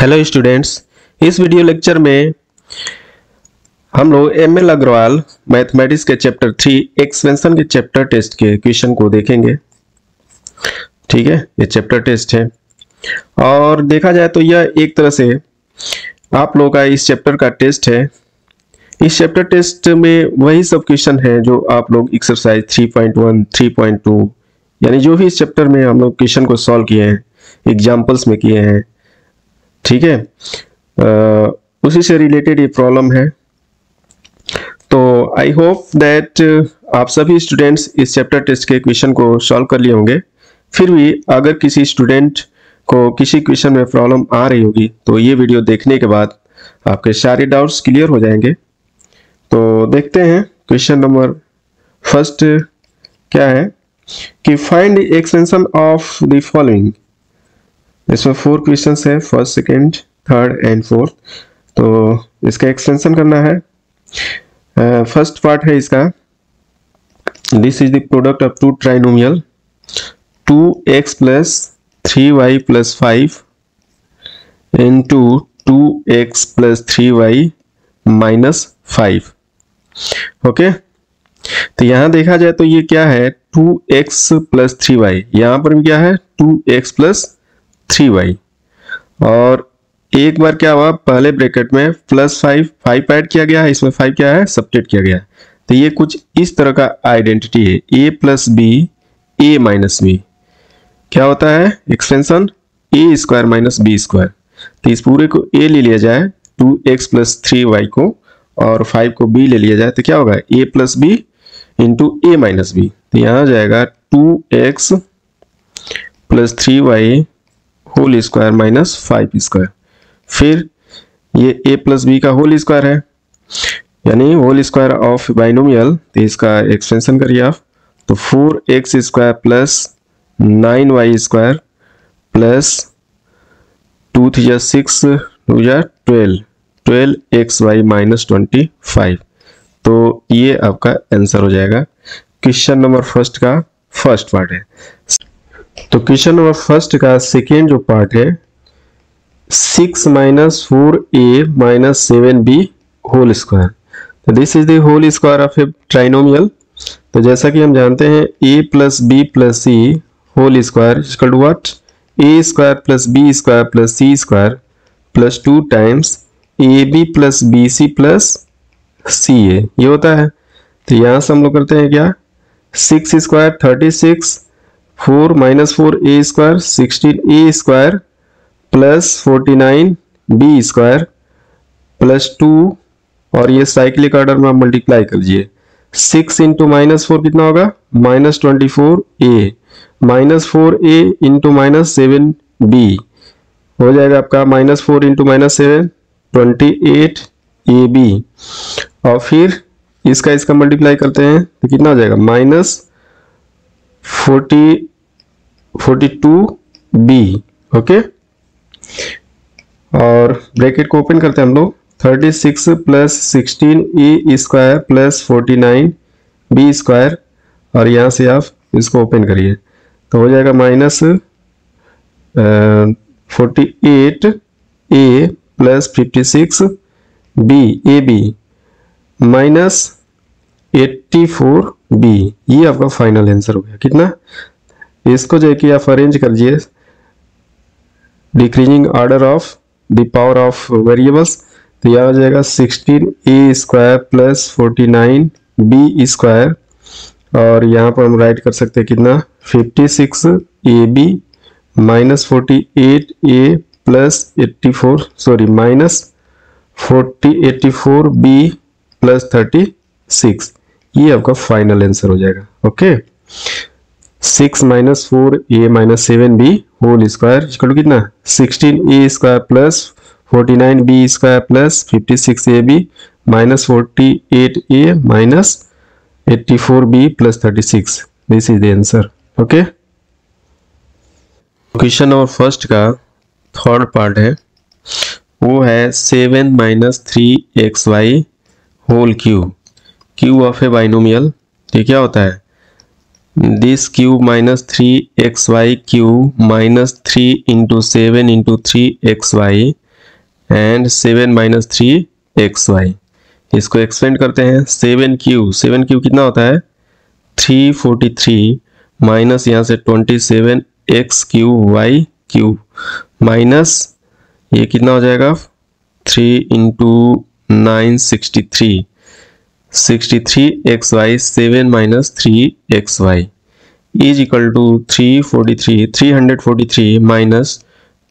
Hello students, इस video lecture में हम लोग एमएल अग्रवाल मैथमेटिक्स के चैप्टर 3 एक्सपेंशन के चैप्टर टेस्ट के क्वेश्चन को देखेंगे। ठीक है, ये चैप्टर टेस्ट है और देखा जाए तो यह एक तरह से आप लोगों का इस चैप्टर का टेस्ट है। इस चैप्टर टेस्ट में वही सब क्वेश्चन है जो आप लोग एक्सरसाइज 3.1, 3.2 यानी जो भी इस चैप्टर में हम लोग क्वेश्चन को सॉल्व किए हैं, एग्जाम्पल्स में किए हैं। ठीक है, उसी से रिलेटेड ये प्रॉब्लम है। तो आई होप दैट आप सभी स्टूडेंट्स इस चैप्टर टेस्ट के क्वेश्चन को सॉल्व कर लिए होंगे। फिर भी अगर किसी स्टूडेंट को किसी क्वेश्चन में प्रॉब्लम आ रही होगी तो ये वीडियो देखने के बाद आपके सारे डाउट्स क्लियर हो जाएंगे। तो देखते हैं क्वेश्चन नंबर फर्स्ट क्या है कि find extension of the following. इसमें 4 क्वेश्चंस है, first, second, third and fourth. तो इसका एक्सटेंशन करना है। फर्स्ट पार्ट है इसका, this is the product of two trinomial 2x plus 3y plus 5 into 2x plus 3y minus 5। Okay, तो यहां देखा जाए तो ये क्या है 2x प्लस 3y, यहां पर भी क्या है 2x प्लस 3y और एक बार क्या हुआ पहले ब्रैकेट में प्लस 5 ऐड किया गया है, इसमें 5 क्या है सब्ट्रैक्ट किया गया। तो ये कुछ इस तरह का आइडेंटिटी है, a plus b a minus b. क्या होता है expansion a square minus b square. तो इस पूरे को a ले लिया जाए 2x प्लस 3y को और 5 को b ले लिया जाए तो क्या होगा a plus b into a minus b. तो यहाँ आ जाएगा 2x plus 3y whole square minus 5 square. फिर ये a प्लस बी का होल स्क्वायर है यानी होल स्क्वायर ऑफ बाइनोमियल। तो इसका एक्सटेंशन करिए आप, तो 4x square plus 9y square plus 2 3 6 2 12xy minus 25। तो ये आपका आंसर हो जाएगा। क्वेश्चन नंबर फर्स्ट का फर्स्ट पार्ट है। तो क्वेश्चन नंबर फर्स्ट का सेकेंड जो पार्ट है 6 minus 4a minus 7b whole square. तो this is the whole square of a trinomial. तो जैसा कि हम जानते हैं a plus B plus C whole square equal to what a square plus b square plus c square plus 2 times ab plus bc plus ca, ये होता है। तो यहां से हम लोग करते हैं क्या 6 square 36, 4 minus 4a square 16a square plus 49b square plus 2 और ये साइक्लिक ऑर्डर में आप मल्टीप्लाई कर लीजिए। 6 इंटू माइनस 4 कितना होगा minus 24a minus 4a into minus 7b हो जाएगा आपका माइनस 4 इंटू माइनस 7 28ab और फिर इसका मल्टीप्लाई करते हैं तो कितना हो जाएगा माइनस 42b। ओके, और ब्रैकेट को ओपन करते हैं हम लोग 36 plus 16a square plus 49b square और यहाँ से आप इसको ओपन करिए तो हो जाएगा minus 48a plus 56b ab minus 84b। ये आपका फाइनल आंसर हो गया। कितना, इसको जो है कि आप अरेंज कर लीजिए decreasing order of the power of variables. तो यह आ जाएगा 16a square plus 49b square और यहाँ पर हम राइट कर सकते हैं कितना 56ab minus 48a plus 84 minus 84b plus 36। ये आपका फाइनल आंसर हो जाएगा। Okay, 6 minus 4a minus 7b whole square equal to कितना 16a square plus 49b square plus 56ab minus 48a minus 84b plus 36। This is the answer. Okay, question number first का third part है, वो है 7 minus 3xy whole cube of a binomial. ये क्या होता है this cube minus 3xy क्यूब minus 3 into 7 into 3xy and 7 minus 3xy। इसको एक्सपेंड करते हैं। 7 क्यू कितना होता है 343 माइनस यहाँ से 27x³ माइनस ये कितना हो जाएगा 3 into 9 63xy 7 minus 3xy is equal to 343 minus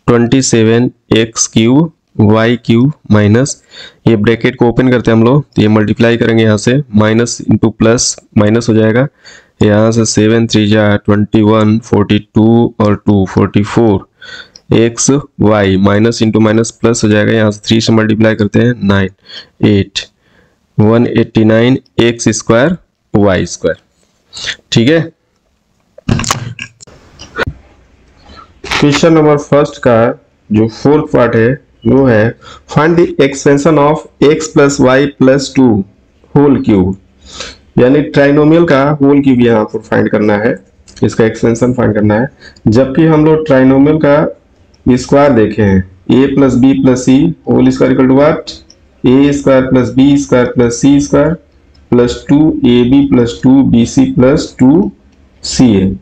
27x³ minus ये ब्रैकेट को ओपन करते हैं हम लोग, तो ये मल्टीप्लाई करेंगे यहाँ से माइनस इंटू प्लस माइनस हो जाएगा। यहाँ से 7 3 जा 21 42 और 2 44 xy minus into minus plus हो जाएगा। यहाँ से 3 से मल्टीप्लाई करते हैं 9 8 189 x² y²। ठीक है। क्वेश्चन नंबर फर्स्ट का जो फोर्थ पार्ट है वो है find the expansion of x plus y plus 2 whole cube, यानी ट्राइनोमियल का होल क्यूब यहाँ पर फाइंड करना है, इसका एक्सपेंशन फाइंड करना है। जबकि हम लोग ट्राइनोमियल का स्क्वायर देखे हैं a plus B plus C whole square equal to what a² plus b² plus c² plus 2ab plus 2bc plus 2ca।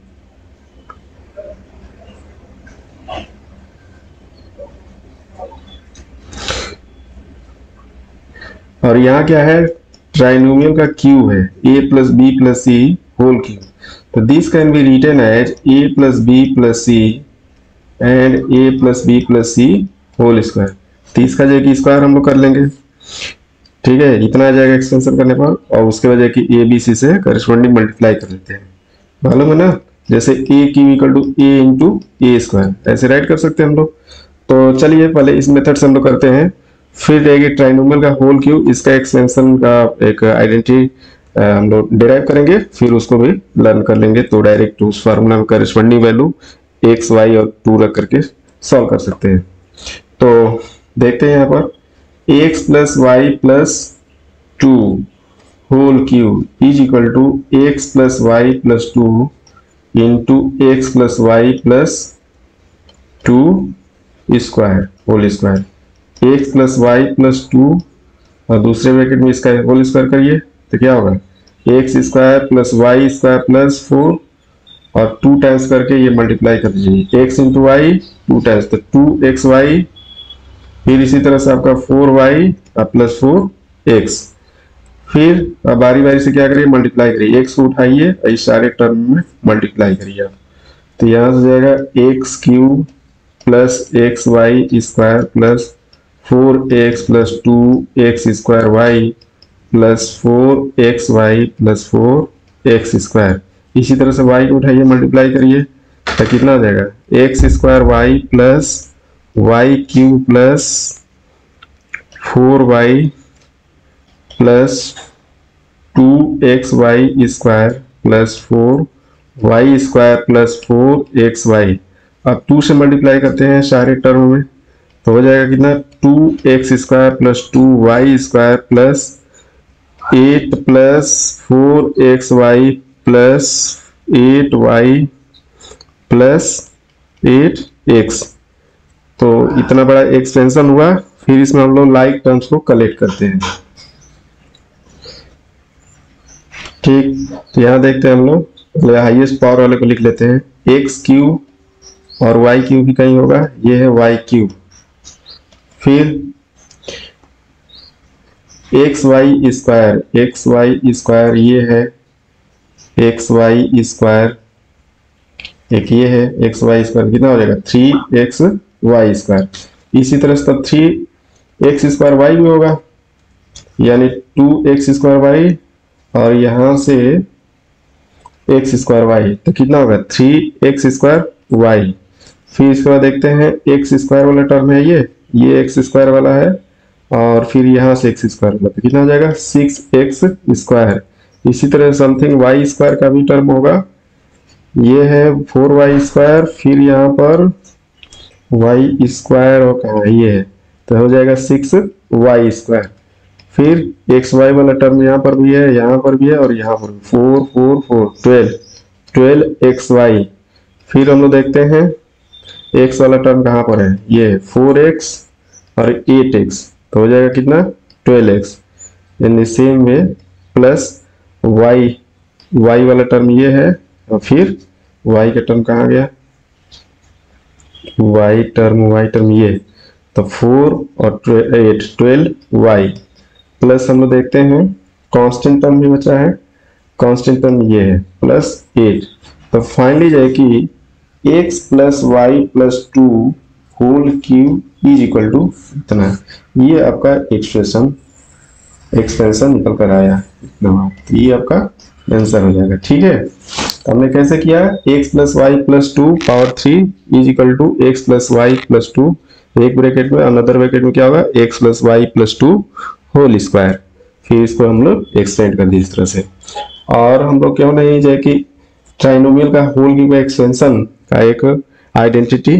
और यहाँ क्या है ट्राइनोमियल का क्यूब है a plus B plus C whole cube, तो this can be written as a plus B plus C and a plus B plus C whole square. तो इसका जो कि स्क्वायर हम लोग कर लेंगे, ठीक है, इतना आ जाएगा एक्सपेंशन करने पर, और उसके वजह की a b c से करस्पॉन्डिंग मल्टीप्लाई कर लेते हैं, मालूम है ना, जैसे a cube equal to a into a square ऐसे राइट कर सकते हैं हम लोग। तो चलिए पहले इस मेथड से हम लोग करते हैं, फिर रहेगी ट्राइनोमियल का होल क्यूब, इसका एक्सपेंशन का एक आइडेंटिटी हम लोग डिराइव करेंगे, फिर उसको भी लर्न कर लेंगे। तो डायरेक्ट उस फार्मूला में करस्पॉन्डिंग वैल्यू x y और 2 रख करके सॉल्व कर सकते हैं। तो देखते हैं यहाँ पर x plus y plus 2 whole cube is equal to x plus y plus 2 into x plus y plus 2 square whole square, x plus y plus 2 और दूसरे ब्रैकेट में इसका होल स्क्वायर करिए तो क्या होगा x² प्लस y² प्लस 4 और 2 times करके ये मल्टीप्लाई कर दीजिए x इंटू वाई 2 टाइम्स तो 2xy, फिर इसी तरह से आपका 4y और प्लस 4x, फिर अब बारी बारी से क्या करिए मल्टीप्लाई करिए, x को उठाइए और इस सारे टर्म में मल्टीप्लाई करिए। तो यहाँ से जाएगा x³ plus xy² plus 4x plus 2x² plus 4xy plus 4x², इसी तरह से y को उठाइए मल्टीप्लाई करिए तो कितना आ जाएगा x² plus y³ plus 4y plus 2xy² plus 4y² plus 4xy। अब 2 से मल्टीप्लाई करते हैं सारे टर्म में तो हो जाएगा कितना 2x² plus 2y² plus 8 plus 4xy plus 8y plus 8x। तो इतना बड़ा एक्सपेंशन हुआ, फिर इसमें हम लोग लाइक टर्म्स को कलेक्ट करते हैं। ठीक, तो यहाँ देखते हैं हम लोग हाईएस्ट पावर वाले को लिख लेते हैं, x³ और y³ भी कहीं होगा, ये है y³, फिर xy² ये है xy², एक ये है xy² कितना हो जाएगा 3xy², इसी तरह से तब 3x² भी होगा यानी 2x² और यहाँ से x² तो कितना होगा 3x²। फिर इसके बाद देखते हैं x² वाला टर्म है ये x² वाला है और फिर यहाँ से x² वाला तो कितना हो जाएगा 6x²। इसी तरह समथिंग y² का भी टर्म होगा, ये है 4y², फिर यहाँ पर y² और कहाँ ये है तो हो जाएगा 6y²। फिर xy वाला टर्म यहाँ पर भी है, यहाँ पर भी है और यहाँ पर 4 4 4 12xy। फिर हम लोग देखते हैं x वाला टर्म कहाँ पर है, ये 4x और 8x, तो हो जाएगा कितना 12x। In the same way plus y, y वाला टर्म ये है और फिर y का टर्म कहाँ गया, y टर्म ये, तो 4 और 8 12y प्लस हम लोग देखते हैं कांस्टेंट टर्म भी बचा है, कांस्टेंट टर्म ये है प्लस 8। तो फाइनली जो है कि x plus y plus 2 whole cube is equal to इतना, ये आपका एक्सपेंशन निकल कर आया इतना, तो ये आपका आंसर हो जाएगा। ठीक है, तो हमने कैसे किया, x plus y plus 2 power 3 is equal to x plus y plus 2, एक ब्रैकेट में, अनदर ब्रैकेट में क्या होगा x plus y plus 2 whole square, फिर इसको हम लोग एक्सटेंड कर दिए इस तरह से। और हम लोग क्यों नहीं जाए कि ट्राइनोमियल का होल क्यूब एक्सपेंशन का एक आइडेंटिटी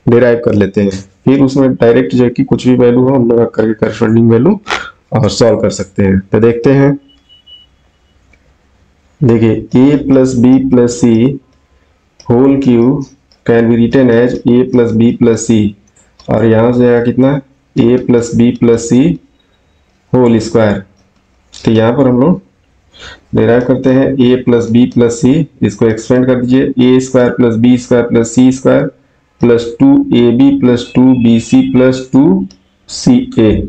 डिराइव कर लेते हैं, फिर उसमें डायरेक्ट जो है कि कुछ भी वैल्यू हो हम लोग करके करस्पॉन्डिंग वैल्यू और सॉल्व कर सकते हैं। तो देखते हैं, देखिए a plus B plus C whole cube can be written as a plus B plus C, और यहाँ से आएगा कितना a plus B plus C whole square. तो यहाँ पर हम लोग डिराइव करते हैं a plus B plus C, इसको एक्सपेंड कर दीजिए, a square plus B square plus C square plus 2ab plus 2bc plus 2ca।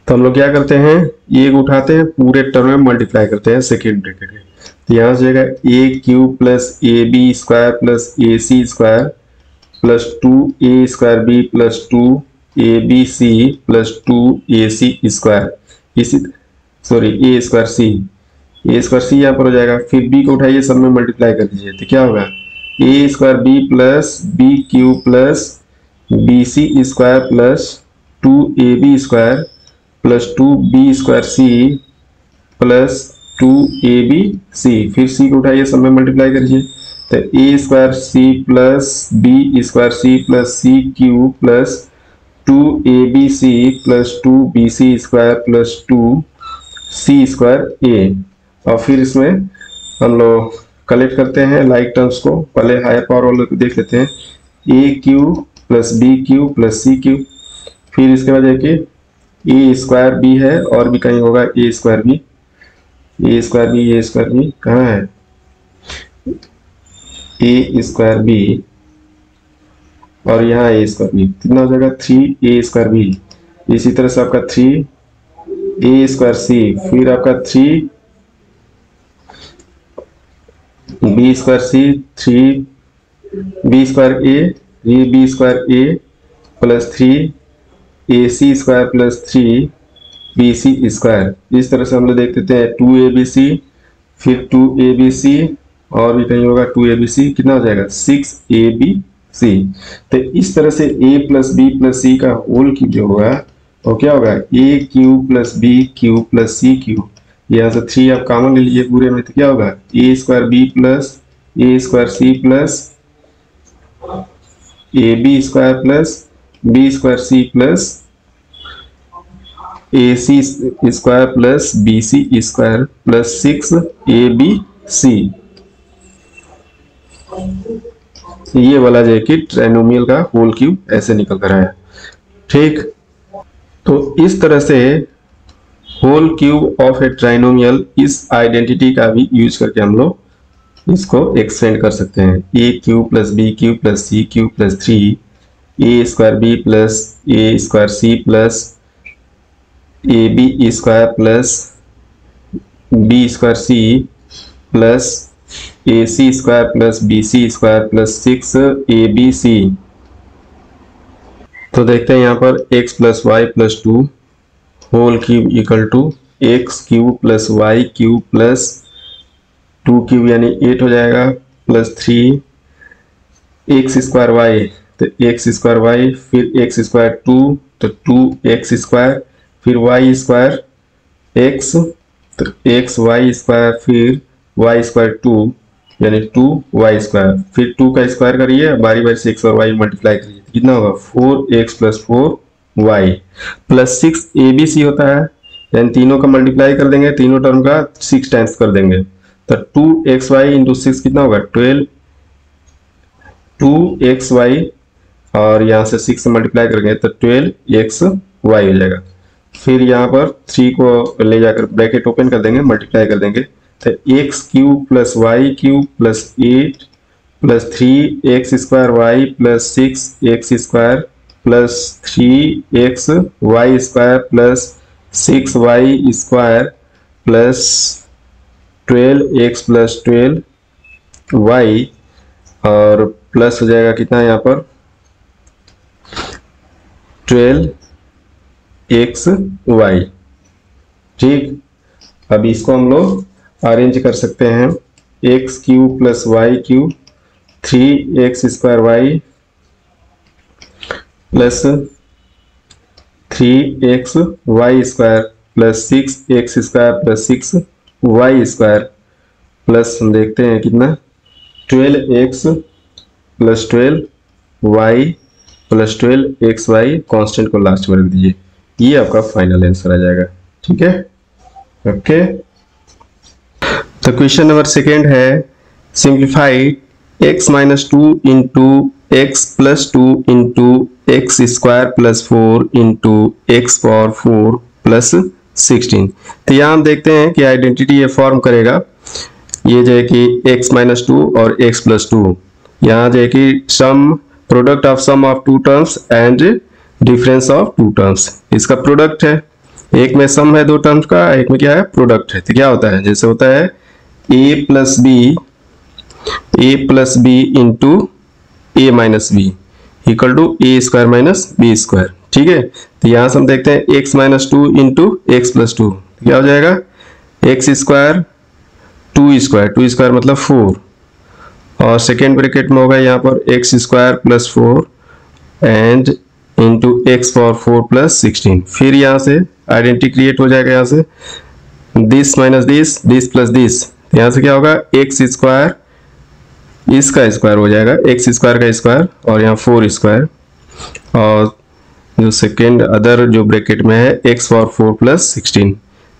तो हम लोग क्या करते हैं, ये उठाते हैं पूरे टर्म में मल्टीप्लाई करते हैं सेकेंड ब्रैकेट में, तो यहाँ से जाएगा a cube plus a b square plus a c square plus 2a square b plus 2abc plus 2ac square, इसी सॉरी a स्क्वायर सी यहाँ पर हो जाएगा। फिर b को उठाइए सब में मल्टीप्लाई कर दीजिए, तो क्या होगा a square b plus B cube plus b c square plus 2ab square plus 2b square c plus 2abc, फिर c को उठाइए सब में मल्टीप्लाई करिए, तो a square c plus B square c plus C cube plus 2abc plus 2bc square plus 2c square a। और फिर इसमें हम लोग कलेक्ट करते हैं लाइक टर्म्स को, पहले हायर पावर वाले को देख लेते हैं, a cube plus B cube plus c cube, फिर इसके बाद है कि ए स्क्वायर बी है और भी कहीं होगा ए स्क्वायर बी कहाँ है, ए स्क्वायर बी और यहाँ ए स्क्वायर बी, कितना हो जाएगा 3a स्क्वायर बी। इसी तरह से आपका 3a स्क्वायर सी, फिर आपका 3b square C, 3b square A, 3b square A plus 3ac square plus 3bc square. इस तरह से हम लोग देख लेते हैं 2abc, फिर 2abc और भी कहीं होगा 2abc, कितना हो जाएगा 6abc। तो इस तरह से a प्लस बी प्लस सी का होल क्यूब जो होगा वो क्या होगा a cube plus B cube plus c cube, यहाँ से 3 आप कॉमन ले लीजिए पूरे में, तो क्या होगा a square b plus a square c plus ab square plus B square c plus a c square plus b c square plus 6abc। ये वाला जो है कि ट्राइनोमियल का होल क्यूब ऐसे निकल कर आया। ठीक, तो इस तरह से whole cube of a trinomial इस आइडेंटिटी का भी यूज करके हम लोग इसको एक्सटेंड कर सकते हैं, a cube plus B cube plus c cube plus 3a square b plus a square c plus a b square plus B square c plus a c square plus b c square plus 6abc। तो देखते हैं यहाँ पर x plus y plus 2 whole cube equal to x cube plus y cube plus 2 cube यानी 8 हो जाएगा, plus 3 x square y, तो x square Y, फिर एक्स स्क्वायर 2, तो 2 एक्स स्क्वायर, फिर वाई स्क्वायर एक्स, तो एक्स वाई स्क्वायर, फिर Y square 2 यानी 2 वाई स्क्वायर, फिर 2 का स्क्वायर करिए, बारी बारी से एक्स और वाई मल्टीप्लाई करिए, कितना होगा 4x plus 4y plus 6 ABC होता है, यानी तीनों का मल्टीप्लाई कर देंगे, तीनों टर्म का 6 टाइम्स कर देंगे, तो 2xy इंटू 6 कितना होगा 12, 2xy और यहाँ से 6 से मल्टीप्लाई करेंगे तो 12xy हो जाएगा। फिर यहाँ पर 3 को ले जाकर ब्रैकेट ओपन कर देंगे, मल्टीप्लाई कर देंगे, तो x cube plus y cube plus 8 plus 3x square y plus 6x square plus 3x y square plus 6y square plus 12x plus 12y और प्लस हो जाएगा कितना यहाँ पर 12xy। ठीक, अब इसको हम लोग अरेंज कर सकते हैं, x cube plus y cube 3x square y plus 3x y square plus 6x square plus 6y square plus हम देखते हैं कितना 12x plus 12y plus 12xy, constant को लास्ट में रख दीजिए, ये आपका फाइनल आंसर आ जाएगा। ठीक है, ओके। तो क्वेश्चन नंबर सेकेंड है, simplify x minus 2 into x plus 2 into x square plus 4 into x power 4 plus 16। तो यहाँ हम देखते हैं कि आइडेंटिटी ये फॉर्म करेगा, ये जो है कि x माइनस 2 और x प्लस 2, यहाँ जो है कि sum product of sum of two terms and difference of two terms, इसका प्रोडक्ट है, एक में सम है दो टर्म्स का, एक में क्या है प्रोडक्ट है। तो क्या होता है, जैसे होता है a plus b into a minus B equal to A square minus b square. ठीक है, तो यहाँ से हम देखते हैं x minus 2 into x plus 2, क्या हो जाएगा एक्स स्क्वायर 2 स्क्वायर मतलब 4, और सेकेंड ब्रैकेट में होगा यहाँ पर x square plus 4 and into x power 4 plus 16। फिर यहाँ से आइडेंटिटी क्रिएट हो जाएगा, यहाँ से this minus this plus this, यहाँ से क्या होगा एक्स स्क्वायर इसका स्क्वायर हो जाएगा, एक्स स्क्वायर का स्क्वायर और यहाँ 4 स्क्वायर, और जो सेकेंड अदर जो ब्रैकेट में है एक्स पावर 4 प्लस 16,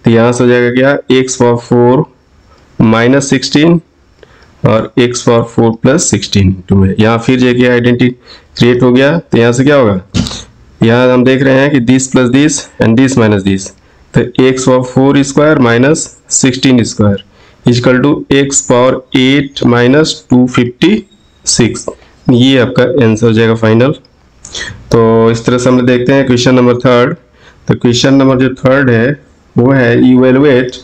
तो यहाँ से हो जाएगा क्या एक्स पावर 4 माइनस 16 और एक्स पावर 4 प्लस 16 टू में, यहाँ फिर जो आइडेंटिटी क्रिएट हो गया। तो यहाँ से क्या होगा, यहाँ हम देख रहे हैं कि this plus this and this minus this, तो x power 4 square minus 16 square equal to X power 8 minus 256, ये आपका आंसर हो जाएगा फाइनल। तो इस तरह से हम देखते हैं क्वेश्चन नंबर थर्ड। तो क्वेश्चन नंबर जो थर्ड है वो है इवेलुएट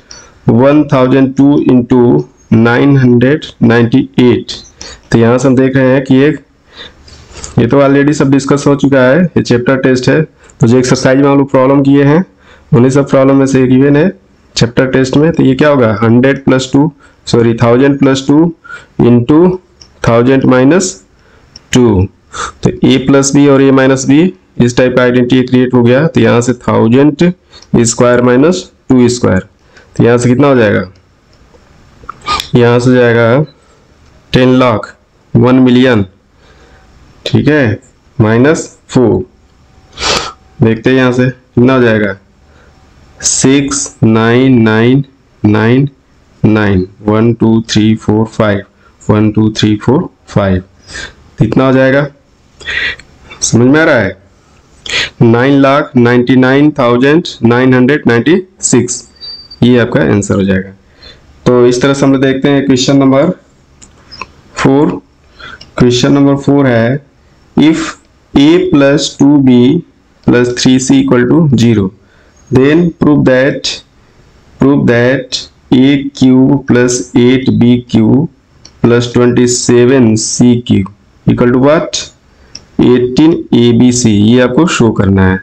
1002 इंटू 998। तो यहाँ से हम देख रहे हैं कि ये तो ऑलरेडी सब डिस्कस हो चुका है, ये चैप्टर टेस्ट है, तो जो एक्सरसाइज में हम लोग प्रॉब्लम किए हैं उन्हीं सब प्रॉब्लम में से एक गिवन है चैप्टर टेस्ट में। तो ये क्या होगा 1000 प्लस 2 इंटू 1000 माइनस 2, तो a प्लस बी और a माइनस बी इस टाइप का आइडेंटिटी क्रिएट हो गया। तो यहाँ से 1000 स्क्वायर माइनस 2 स्क्वायर, तो यहाँ से कितना हो जाएगा, यहाँ से जाएगा 10 लाख 1 मिलियन, ठीक है, माइनस 4, देखते हैं यहाँ से कितना हो जाएगा 69999 1 2 3 4 5 1 2 3 4 5, कितना हो जाएगा, समझ में आ रहा है 9,99,996, ये आपका आंसर हो जाएगा। तो इस तरह से हम लोग देखते हैं क्वेश्चन नंबर 4। क्वेश्चन नंबर 4 है if a plus 2b plus 3c equal to 0 then prove that a cube plus 8b cube plus 27c cube equal to what 18abc, ये आपको शो करना है।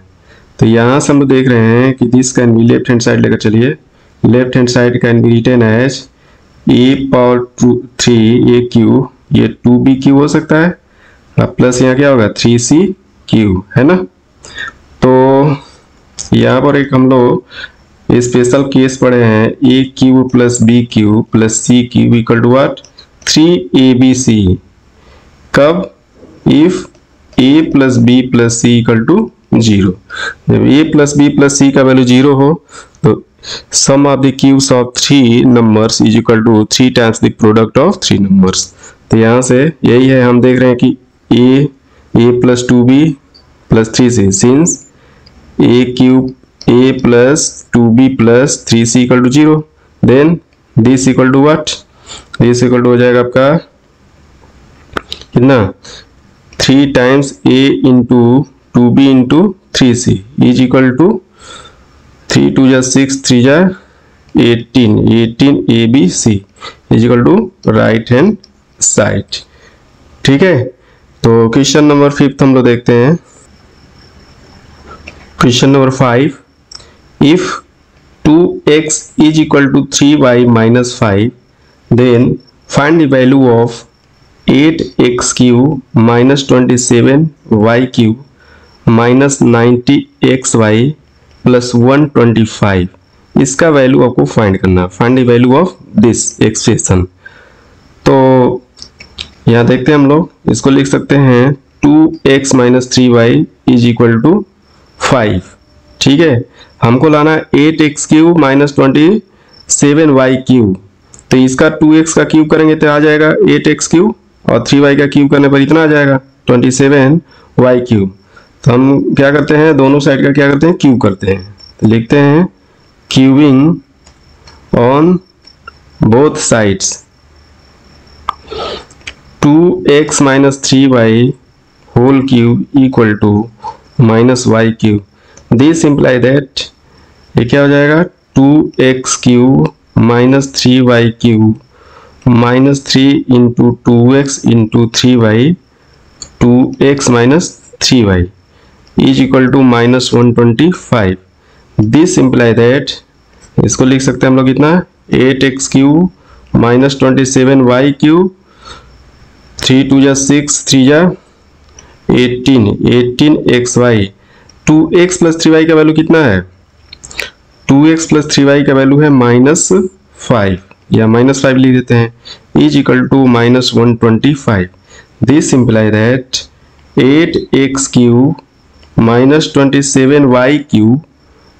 तो यहाँ से हम देख रहे हैं कि this can be left hand side लेकर चलिए, left hand side can be written as a power 3 a cube, ये 2b क्यू हो सकता है, अब प्लस यहाँ क्या होगा 3c क्यू, है ना। तो यहाँ पर एक हम लोग स्पेशल केस पढ़े हैं, A cube plus B cube plus C cube equal to what 3abc। कब? If a plus B plus C equal to 0। जब a प्लस बी प्लस सी का वैल्यू 0 हो तो sum of the cubes of 3 numbers is equal to 3 times the product of 3 numbers. तो यहाँ से यही है, हम देख रहे हैं कि a plus 2b plus 3c, since a cube a plus 2b plus 3c equal to 0, then this equal to what, this equal to हो जाएगा आपका कितना 3 times a into 2b into 3c is equal to 3 2 जा 6 3 जा 18 abc is equal to right hand side. ठीक है, तो question number 5 हम लोग देखते हैं। Question number 5, if 2x is equal to 3y minus 5 then find the value of 8x cube minus 27y cube minus 90xy plus 125, इसका value आपको find करना, find the value of this expression. तो यहाँ देखते हैं हम लोग, इसको लिख सकते हैं 2x minus 3y is equal to 5। ठीक है, हमको लाना 8x cube minus 27y cube, तो इसका 2x का क्यूब करेंगे तो आ जाएगा 8x क्यूब, और 3y का क्यूब करने पर इतना आ जाएगा 27y क्यूब। तो हम क्या करते हैं, दोनों साइड का क्या करते हैं, क्यूब करते हैं। तो लिखते हैं cubing on both sides 2x minus 3y whole cube equal to minus y cube. This imply that ये क्या हो जाएगा 2x cube minus 3y cube minus 3 into 2x into 3y 2x minus 3y is equal to minus 125। This imply that इसको लिख सकते हैं हम लोग कितना 8x cube minus 27y cube 3 2 जा 6 3 जा 18xy 2x प्लस 3y का वैल्यू कितना है 2x प्लस 3y का वैल्यू है माइनस 5 या माइनस 5 लिख देते हैं is equal to minus 125। This imply that 8x cube minus 27y cube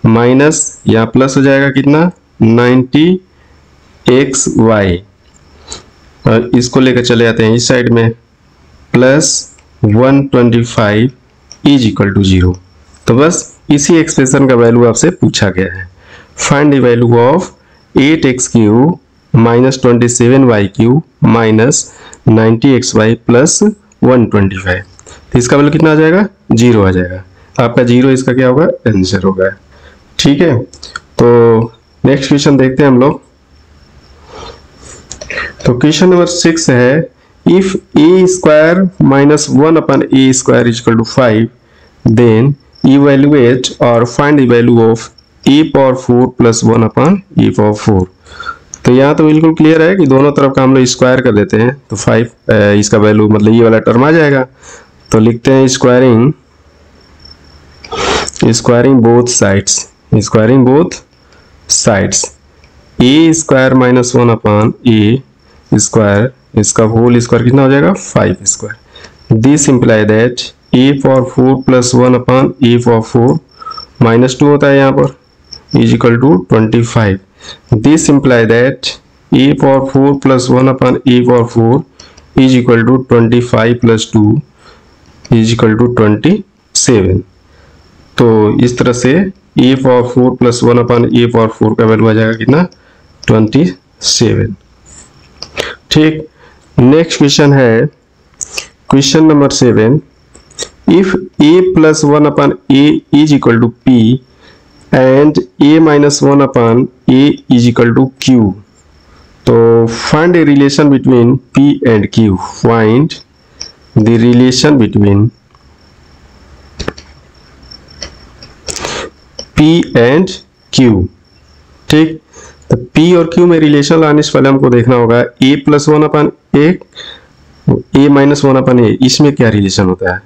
minus यहाँ प्लस हो जाएगा कितना 90xy, और इसको लेकर चले जाते हैं इस साइड में प्लस 125 इज इक्वल टू 0। तो बस इसी एक्सप्रेशन का वैल्यू आपसे पूछा गया है, find the value of 8x cube minus 27y cube minus 90xy plus 125। तो इसका वैल्यू कितना आ जाएगा 0 आ जाएगा, आपका 0 इसका क्या होगा आंसर होगा। ठीक है, तो नेक्स्ट क्वेश्चन देखते हैं हम लोग। तो क्वेश्चन नंबर 6 है, if a square minus 1 upon a square is equal to 5 then evaluate और find the value of a power 4 plus 1 upon a power 4। तो यहाँ तो बिल्कुल क्लियर है कि दोनों तरफ का हम लोग स्क्वायर कर देते हैं तो 5 इसका वैल्यू मतलब ये वाला टर्म आ जाएगा। तो लिखते हैं squaring both sides, squaring both sides a square minus 1 upon a square, इसका होल स्क्वायर कितना हो जाएगा 5 square. This imply that a power 4 plus 1 upon a power 4 minus 2 होता है यहाँ पर is equal to 25। This imply that a power 4 plus 1 upon a power 4 is equal to 25 plus 2 is equal to 27। तो इस तरह से a power 4 plus 1 upon a power 4 का value आ जाएगा कितना 27। ठीक, नेक्स्ट क्वेश्चन है question number 7, if a plus 1 upon a is equal to p and a minus 1 upon a is equal to q, तो find a relation between p and q, find the relation between p and q। ठीक, तो P और Q में relation लाने से पहले हमको देखना होगा A plus 1 upon A minus 1 upon A, इसमें क्या रिलेशन होता है।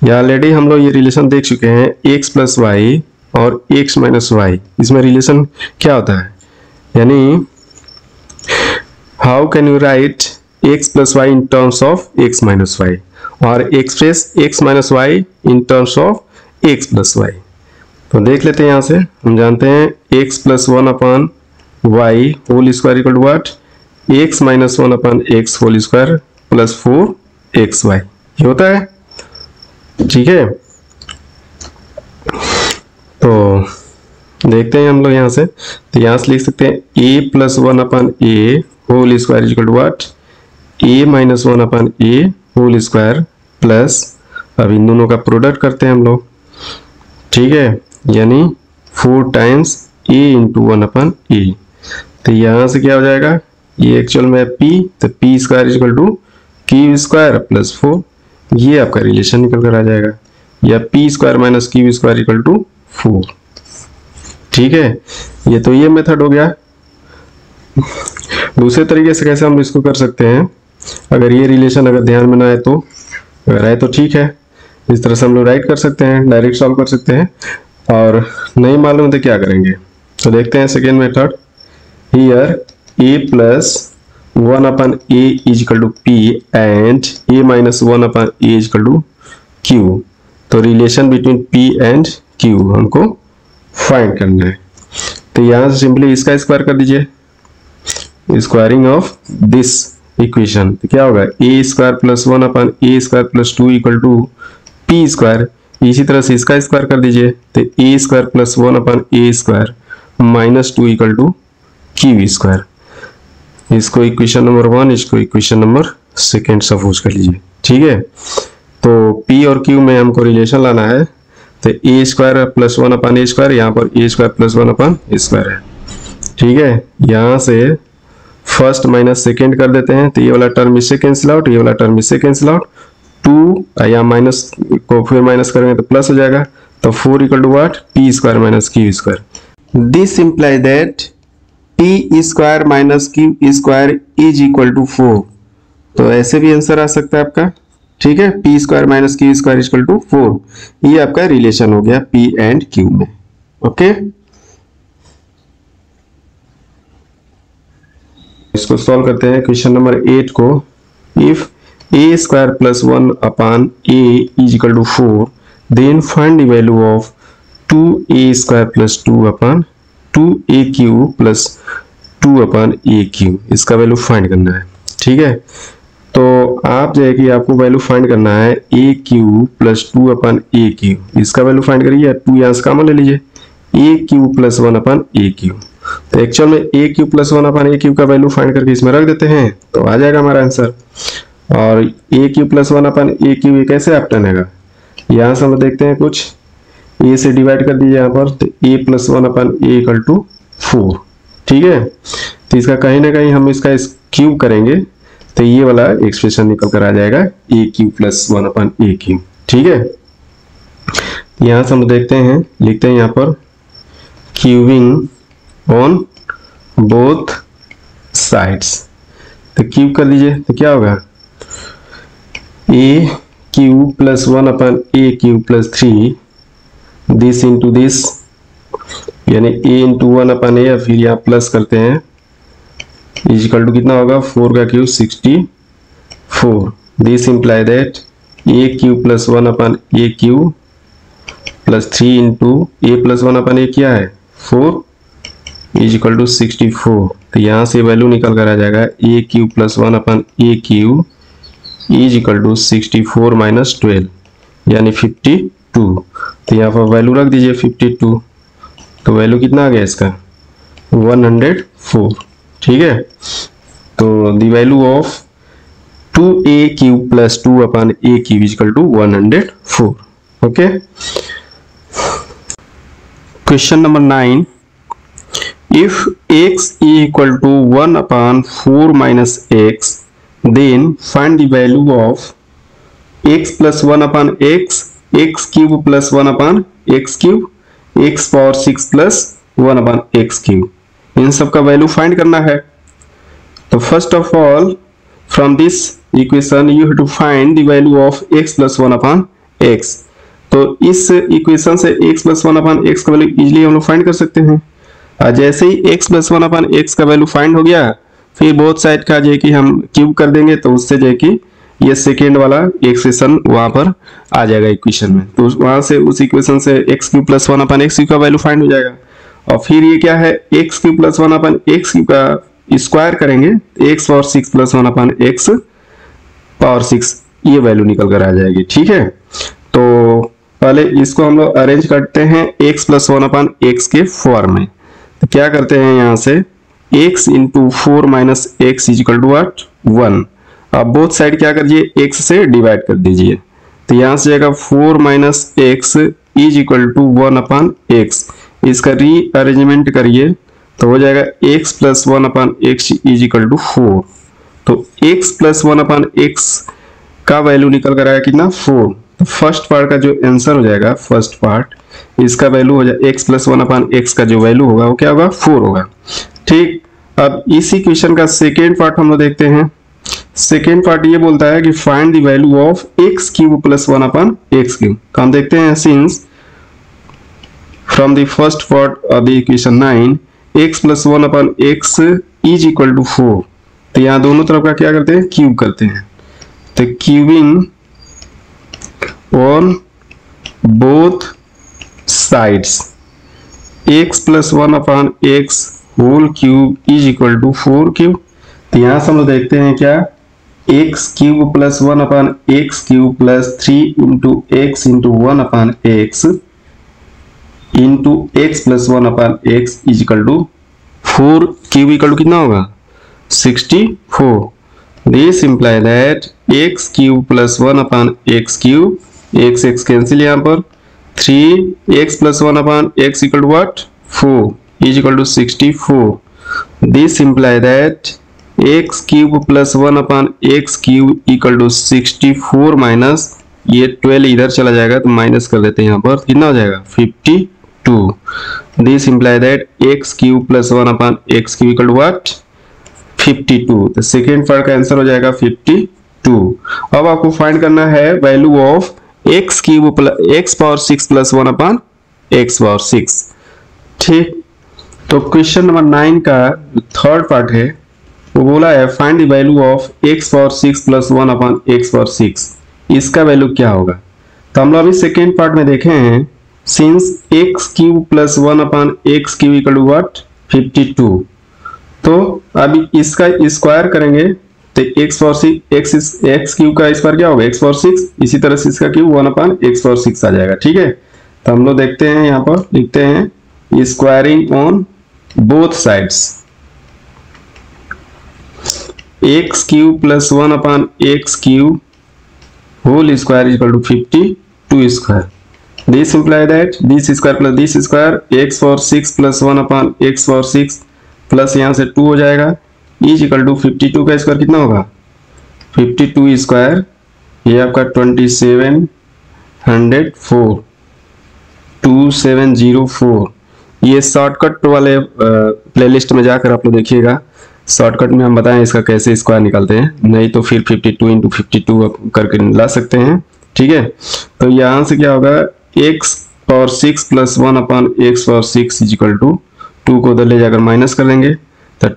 या ऑलरेडी हम लोग ये रिलेशन देख चुके हैं, x प्लस वाई और x माइनस वाई, इसमें रिलेशन क्या होता है, यानी how can you write x plus Y in terms of x minus Y और express x minus Y in terms of x plus Y. तो देख लेते हैं, यहां से हम जानते हैं x plus 1 upon y whole square equal to what, x minus 1 upon x whole square plus 4xy, ये होता है। ठीक है, तो देखते हैं हम लोग यहां से, तो यहां से लिख सकते हैं a plus 1 upon a whole square equal to what, a minus 1 upon a whole square plus, अब इन दोनों का प्रोडक्ट करते हैं हम लोग। ठीक है, यानी 4 times a into 1 upon a, तो यहां से क्या हो जाएगा, ये एक्चुअल में p, तो p square equal to q square plus 4, ये आपका रिलेशन निकल कर आ जाएगा, या p square minus q square equal to 4। ठीक है, ये तो ये मेथड हो गया। दूसरे तरीके से कैसे हम इसको कर सकते हैं, अगर ये रिलेशन अगर ध्यान में ना आए तो, अगर आए तो ठीक है, इस तरह से हम लोग राइट कर सकते हैं, डायरेक्ट सॉल्व कर सकते हैं, और नहीं मालूम तो क्या करेंगे, तो देखते हैं second method. Here a plus 1 upon a is equal to p and a minus 1 upon a is equal to q, तो relation between p and q हमको फाइंड करना है। तो यहाँ से सिंपली इसका स्क्वायर कर दीजिए, स्क्वायरिंग ऑफ दिस इक्वेशन, तो क्या होगा a square plus 1 upon a square plus 2 equal to p square, इसी तरह से इसका स्क्वायर कर दीजिए, तो a square plus 1 upon a square minus 2 equal to q square. इसको इक्वेशन नंबर 1, इसको इक्वेशन नंबर 2 सपोज कर लीजिए। ठीक है, तो p और q में हमको रिलेशन लाना है, तो a square plus 1 upon a square, यहाँ पर a square plus 1 upon a square है। ठीक है, यहाँ से फर्स्ट माइनस सेकेंड कर देते हैं, तो ये वाला टर्म इससे कैंसिल आउट, ये वाला टर्म इससे कैंसिल आउट, 2 या माइनस को फिर माइनस करेंगे तो प्लस हो जाएगा, तो 4 equal to what, p square minus q square. This imply that p square minus q square is equal to 4, तो ऐसे भी आंसर आ सकता है आपका। ठीक है, p square minus q square is equal to 4, ये आपका रिलेशन हो गया p एंड q में। ओके, इसको सॉल्व करते हैं क्वेश्चन नंबर 8 को। If a square plus 1 upon a is equal to 4, then find the value of 2a square plus 2 upon 2aq plus 2 upon aq, इसका वैल्यू फाइंड करना है। ठीक है, तो आप जो है कि आपको वैल्यू फाइंड करना है aq प्लस 2 अपान aq, इसका वैल्यू फाइंड करिए, 2 यहाँ से कॉमन ले लीजिए, aq प्लस 1 अपान aq, तो एक्चुअल में aq प्लस 1 अपान aq का वैल्यू फाइंड करके इसमें रख देते हैं, तो आ जाएगा हमारा आंसर। और aq प्लस 1 अपान aq ये कैसे ऑप्शन है, यहाँ से हम देखते हैं कुछ, a से डिवाइड कर दीजिए यहाँ पर, तो a plus 1 upon a equal to 4। ठीक है, तो इसका कहीं ना कहीं हम इसका क्यूब करेंगे, तो ये वाला एक्सप्रेशन निकल कर आ जाएगा aq प्लस 1 अपन aq। ठीक है, यहाँ से हम देखते हैं, लिखते हैं यहाँ पर क्यूबिंग ऑन बोथ साइड्स, तो क्यूब कर दीजिए, तो क्या होगा a cube plus 1 upon a cube plus 3, this into this, यानी a इंटू 1 अपन a, फिर यहाँ प्लस करते हैं, इज इक्वल टू कितना होगा 4 का cube 64। This imply that a cube plus 1 upon a cube plus 3 into a plus 1 upon a क्या है 4, इज इक्वल टू 64। तो यहाँ से वैल्यू निकल कर आ जाएगा a cube plus 1 upon a cube is equal to 64 minus 12, यानी 52। तो यहाँ पर वैल्यू रख दीजिए 52, तो वैल्यू कितना आ गया इसका 104। ठीक है, तो the value of 2a cube plus 2 upon a cube is equal to 104। Okay, question number 9, if x equal to 1 upon 4 minus x, then find the value of x plus 1 upon x, x cube plus 1 upon x cube, x power 6 plus 1 upon x cube, इन सब का value find करना है। तो first of all from this equation you have to find the value of x plus 1 upon x। तो इस equation से x plus 1 upon x का वैल्यू इजीली हम लोग फाइंड कर सकते हैं। और जैसे ही x प्लस 1 अपॉन x का वैल्यू फाइंड हो गया, फिर बोथ साइड का जो है कि हम क्यूब कर देंगे, तो उससे जो है कि ये सेकेंड वाला एक्सप्रेशन वहां पर आ जाएगा इक्वेशन में। तो वहां से उस इक्वेशन से x cube plus 1 upon x cube का वैल्यू फाइंड हो जाएगा। और फिर ये क्या है, x cube plus 1 upon x cube का स्क्वायर करेंगे, x power 6 plus 1 upon x power 6 ये वैल्यू निकल कर आ जाएगी। ठीक है, तो पहले इसको हम लोग अरेंज करते हैं एक्स प्लस 1 अपॉन एक्स के फॉर्म में। तो क्या करते हैं, यहाँ से x into 4 minus x is equal to what 1। अब बोथ साइड क्या करिए, x से डिवाइड कर दीजिए। तो यहाँ से जाएगा 4 minus x is equal to 1 upon x. इसका रीअरेंजमेंट करिए तो हो जाएगा x plus 1 upon x is equal to 4। तो x प्लस 1 अपॉन एक्स का वैल्यू निकल कर आया कितना 4। तो फर्स्ट पार्ट का जो आंसर हो जाएगा, फर्स्ट पार्ट इसका वैल्यू हो जाएगा x प्लस 1 अपॉन एक्स का जो वैल्यू होगा वो क्या होगा 4 होगा। ठीक, अब इसी क्वेश्चन का सेकेंड पार्ट हम लोग देखते हैं। सेकेंड पार्ट ये बोलता है कि find the value of x cube plus 1 upon x cube. तो हम देखते हैं, since from the first part of the equation 9 x plus 1 upon x is equal to 4। तो यहाँ दोनों तरफ का क्या करते हैं, क्यूब करते हैं। तो cubing on both sides x plus 1 upon x whole cube is equal to 4 cube. तो यहाँ से हम लोग देखते हैं क्या, x cube plus 1 upon x cube plus 3 into x into 1 upon x into x plus 1 upon x is equal to 4 cube equal to कितना होगा 64। This imply that x cube plus 1 upon x cube, x x cancel यहाँ पर, 3x plus 1 upon x equal to what 4 is equal to 64। This imply that x cube plus 1 upon x cube equal to 64 minus ये 12 इधर चला जाएगा तो minus कर देते हैं, यहाँ पर कितना हो जाएगा 52। This imply that x cube plus 1 upon x cube equal to what 52। तो सेकेंड पार्ट का आंसर हो जाएगा 52। अब आपको फाइंड करना है value of x cube plus x power 6 plus 1 upon x power 6। ठीक, तो क्वेश्चन नंबर 9 का थर्ड पार्ट है, वो बोला है find the value of x power 6 plus 1 upon x power 6। इसका वैल्यू क्या होगा। तो हम लोग अभी सेकेंड पार्ट में देखे हैं, since x cube plus 1 upon x cube equal to what 52। तो अभी इसका स्क्वायर करेंगे तो एक्स पावर 6 एक्स क्यूब का स्क्वायर क्या होगा एक्स पावर 6, इसी तरह से इसका क्यूब 1 अपॉन एक्स पावर 6 आ जाएगा। ठीक है, तो हम लोग देखते हैं, यहाँ पर लिखते हैं squaring on both sides x cube plus 1 upon x cube whole square equal to 52 square. This imply that this square plus this square x power 6 plus 1 upon x power 6 plus यहाँ से 2 हो जाएगा इज इक्वल टू 52 का square कितना होगा 52 square, ये आपका 2704 ये शॉर्टकट वाले प्लेलिस्ट में जाकर आप लोग देखिएगा। शॉर्टकट में हम बताएं इसका कैसे स्क्वायर निकालते हैं, नहीं तो फिर 52 इंटू 52 करके ला सकते हैं। ठीक है, तो यहाँ से क्या होगा x power 6 plus 1 upon x power 6 is equal to 2 को उधर ले जाकर माइनस कर देंगे तो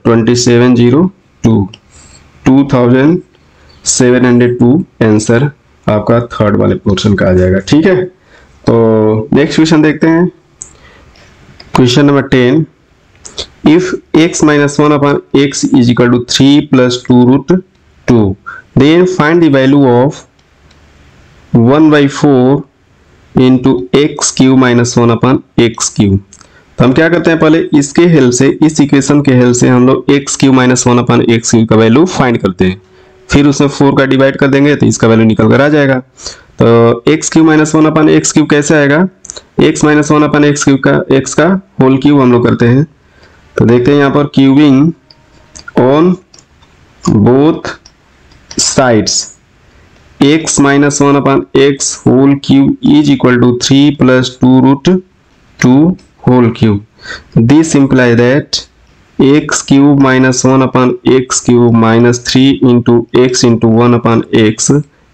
2702 आंसर आपका थर्ड वाले पोर्शन का आ जाएगा। ठीक है, तो नेक्स्ट क्वेश्चन देखते हैं, question number 10। If x minus 1 upon x is equal to 3 plus 2 root 2 then find the value of 1/4 into x cube minus 1 upon x cube. तो हम क्या करते हैं, पहले इसके हेल्प से, इस इक्वेशन के हेल्प से हम लोग x cube minus 1 upon x cube का वैल्यू फाइंड करते हैं, फिर उसमें 4 का डिवाइड कर देंगे तो इसका वैल्यू निकल कर आ जाएगा। तो x cube minus 1 upon x cube कैसे आएगा, x minus 1 upon x cube का एक्स का होल क्यूब हम लोग करते हैं। तो देखते हैं यहाँ पर cubing on both sides x minus 1 upon x whole cube is equal to 3 plus 2 root 2 whole cube. This imply that x cube minus 1 upon x cube minus 3 into x into 1 upon x,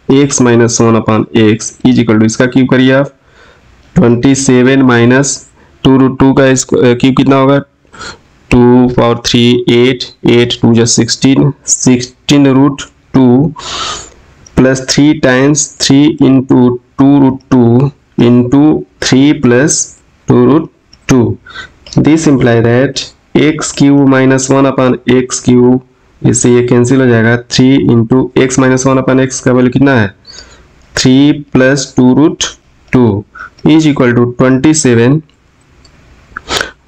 x minus 1 upon x is equal to, इसका cube करिए आप 27 minus 2√2 का cube कितना होगा 2 power 3 8, 8 2 जा 16, 16√2 plus 3 times 3 into 2√2 into 3 plus 2√2। This imply that x cube minus 1 upon x cube, इससे ये cancel हो जाएगा, 3 into x minus 1 upon x का वैल्यू कितना है 3 प्लस 2√2 इज इक्वल टू 27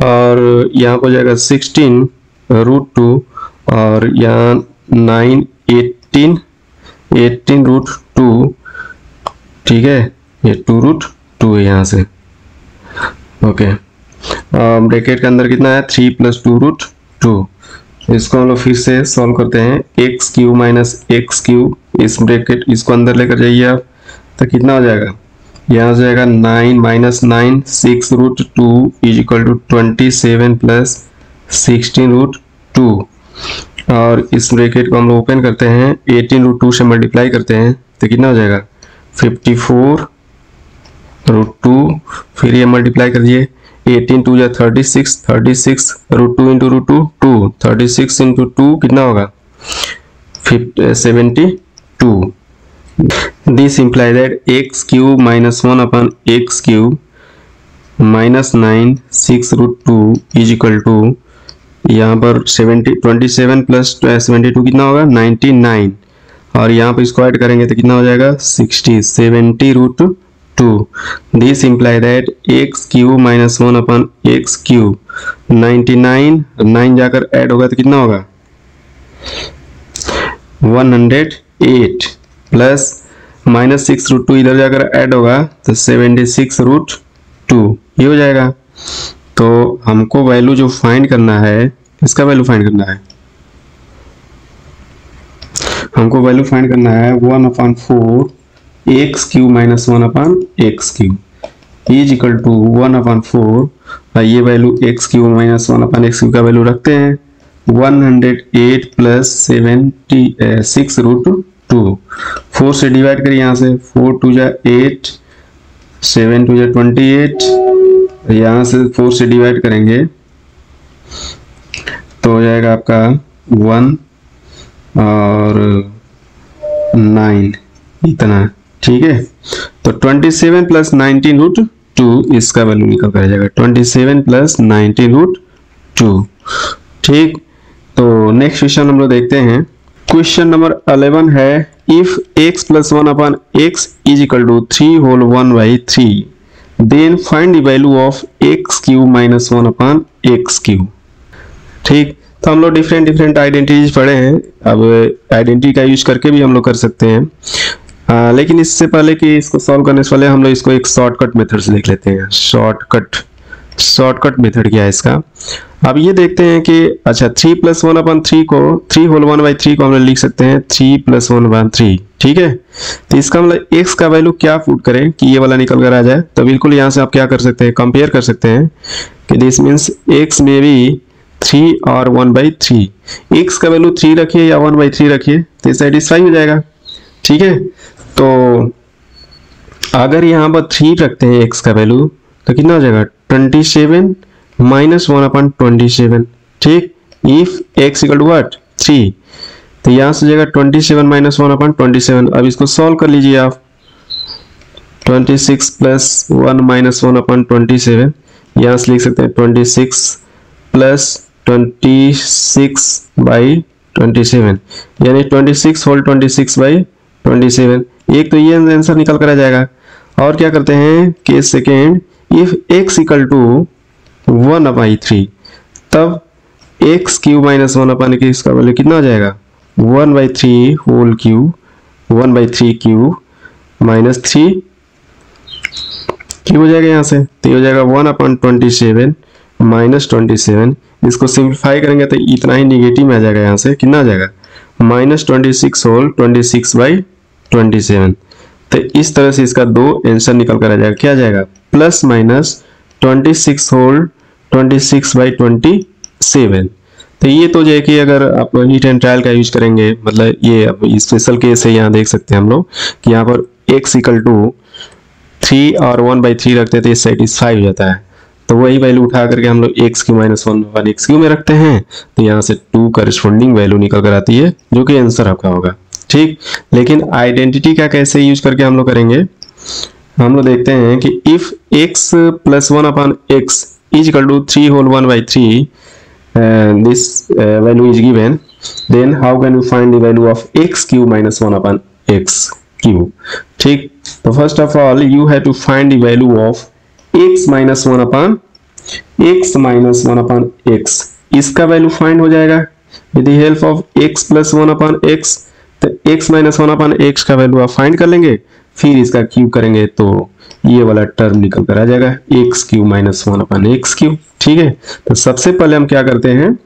और यहाँ पर हो जाएगा 16√2 और यहाँ 9 18√2, ठीक है, ये 2√2 है यहाँ से, ओके। ब्रैकेट के अंदर कितना है 3 प्लस 2√2, इसको हम लोग फिर से सॉल्व करते हैं। X cube minus x cube, इस ब्रैकेट इसको अंदर लेकर जाइए आप, तो कितना हो जाएगा, यहाँ से जाएगा 9 minus 9 6√2 is equal to 27 plus 16√2 और इस ब्रैकेट को हम लोग ओपन करते हैं, 18√2 से मल्टीप्लाई करते हैं तो कितना हो जाएगा 54√2, फिर ये मल्टीप्लाई करिए 18 2 या 36, 36√2 इंटू √2 2, 36 इंटू 2 कितना होगा 72। This imply that x cube minus 1 upon x cube minus 9 6√2 is equal to, यहाँ पर 27 प्लस 72 कितना होगा 99 और यहाँ पर इसको ऐड करेंगे तो कितना हो जाएगा 60 70√2। This imply that x cube minus 1 upon x cube 99 9 जाकर ऐड होगा तो कितना होगा 108 प्लस माइनस 6√2 इधर जाकर ऐड होगा तो 76√2 ये हो जाएगा। तो हमको वैल्यू जो फाइंड करना है, इसका वैल्यू फाइंड करना है, हमको वैल्यू फाइंड करना है 1/4 x cube minus 1 upon x cube is equal to 1/4, ये value x cube minus 1 upon x cube का वैल्यू रखते हैं 108 प्लस 76√2, 4 से डिवाइड करिए, यहाँ से 4 2 जा 8, 7 2 जा 28, यहाँ से 4 से डिवाइड करेंगे तो हो जाएगा आपका 1 और 9 इतना, ठीक है। तो 27 प्लस 19√2 इसका वैल्यू निकल कर आ जाएगा 27 प्लस 19√2, ठीक। तो नेक्स्ट क्वेश्चन हम लोग देखते हैं। क्वेश्चन नंबर 11 है if x plus 1 upon x is equal to 3 whole 1/3 then find the value of x cube minus 1 upon x cube, ठीक। तो हम लोग डिफरेंट आइडेंटिटीज पढ़े हैं, अब आइडेंटिटी का यूज करके भी हम लोग कर सकते हैं, लेकिन इससे पहले कि इसको सॉल्व करने से पहले हम लोग इसको एक शॉर्टकट मेथड से देख लेते हैं। शॉर्टकट मेथड क्या है इसका, अब ये देखते हैं कि अच्छा 3 प्लस 1 अपॉन 3 को 3 होल 1/3 को हम लोग लिख सकते हैं 3 प्लस 1/3, ठीक है। तो इसका मतलब x का वैल्यू क्या पुट करें कि ये वाला निकल कर आ जाए, तो बिल्कुल यहाँ से आप क्या कर सकते हैं, कंपेयर कर सकते हैं कि दिस मीन्स x में भी 3 और 1/3, x का वैल्यू 3 रखिए या 1/3 रखिए तो सेटिस्फाई हो जाएगा, ठीक है। तो अगर यहाँ पर 3 रखते हैं x का वैल्यू तो कितना हो जाएगा 27 माइनस 1/27, ठीक। If x equal to what 3, तो यहाँ से जाएगा 27 माइनस 1/27। अब इसको सॉल्व कर लीजिए आप, 26 प्लस 1 माइनस 1/27, यहाँ से लिख सकते हैं 26 प्लस 26/27 यानी 26 होल 26/27, एक तो ये आंसर निकल कर आ जाएगा। और क्या करते हैं case second, if x equal to 1/3 तब x cube minus 1 upon x का वैल्यू कितना हो जाएगा 1/3 whole cube 1/3 cube minus 3 cube हो जाएगा, यहाँ से तो हो जाएगा 1/27 माइनस 27, इसको सिंप्लीफाई करेंगे तो इतना ही निगेटिव में आ जाएगा, यहाँ से कितना आ जाएगा -26 होल 26/27। तो इस तरह से इसका दो आंसर निकल कर आ जाएगा, क्या आ जाएगा +- 26 होल 26/27। तो ये तो जो है कि अगर आप नीट एंड ट्रायल का यूज करेंगे, मतलब ये अब स्पेशल केस है, यहाँ देख सकते हैं हम लोग कि यहाँ पर x इक्वल टू 3 और 1/3 रखते हैं तो ये सेटिस्फाई हो जाता है। तो वही वैल्यू उठा करके हम लोग x Q minus one x Q में रखते हैं, तो यहाँ से 2 करस्पॉन्डिंग वैल्यू निकल कर आती है, जो कि आंसर आपका होगा। ठीक, लेकिन आइडेंटिटी का कैसे यूज करके हम लोग करेंगे, हम लोग देखते हैं कि if x plus 1 upon x is equal to 3 whole 1/3 this value is given, then how can we find the value of x cube minus 1 upon x cube? ठीक, तो first of all you have to find the value of x minus 1 upon x, इसका value find हो जाएगा with the help of x plus 1 upon x। तो x minus 1 upon x का value आप find कर लेंगे, फिर इसका क्यूब करेंगे तो ये वाला टर्म निकल कर आ जाएगा x cube minus 1 upon x cube. ठीक है, तो सबसे पहले हम क्या करते हैं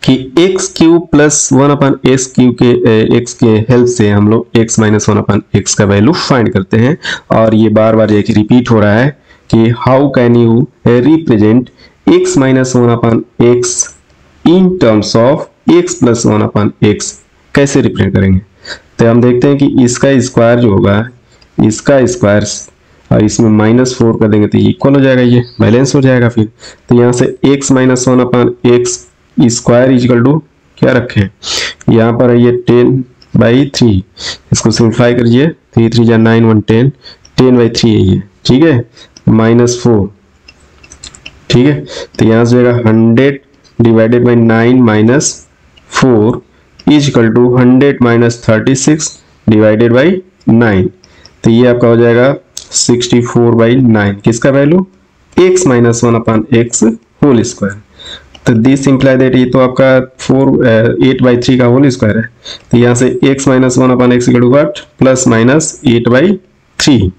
कि x cube plus 1 upon x cube के एक्स के हेल्प से हम लोग एक्स माइनस 1 अपॉन एक्स का वैल्यू फाइंड करते हैं। और ये बार बार एक रिपीट हो रहा है कि how can you represent x minus 1 upon x in terms of x plus 1 upon x, कैसे रिप्रेजेंट करेंगे। तो हम देखते हैं कि इसका स्क्वायर जो होगा, इसका स्क्वायर और इसमें -4 कर देंगे तो इक्वल हो जाएगा, ये बैलेंस हो जाएगा। फिर तो यहाँ से x minus 1 upon x square equal to क्या रखें, यहाँ पर है ये 10/3, इसको सिंप्लीफाई करिए, 3 3 जा 9 1 10, 10/3 है ये। ठीक है, -4। ठीक है, तो यहाँ से जाएगा 100 divided by 9 - 4 is equal to 100 - 36 divided by 9, तो ये आपका हो जाएगा 64/9, किसका value x minus 1 upon x whole square. तो दिस इंप्लाई दैट ये तो आपका 8/3 का होल स्क्वायर है, तो यहाँ से x minus 1 upon x equal to what plus minus 8/3।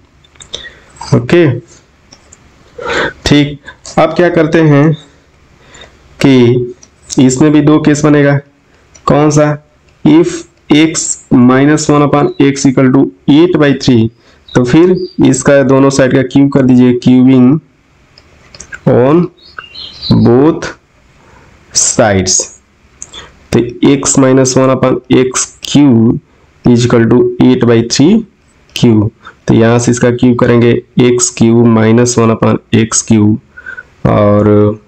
Okay, ठीक, अब क्या करते हैं कि इसमें भी दो केस बनेगा। कौन सा, if x minus 1 upon x equal to 8/3, तो फिर इसका दोनों साइड का क्यूब कर दीजिए, क्यूबिंग ऑन बोथ साइड्स। तो x minus 1 upon x cube is equal to 8/3 cube, तो यहाँ से इसका क्यूब करेंगे x cube minus 1 upon x cube और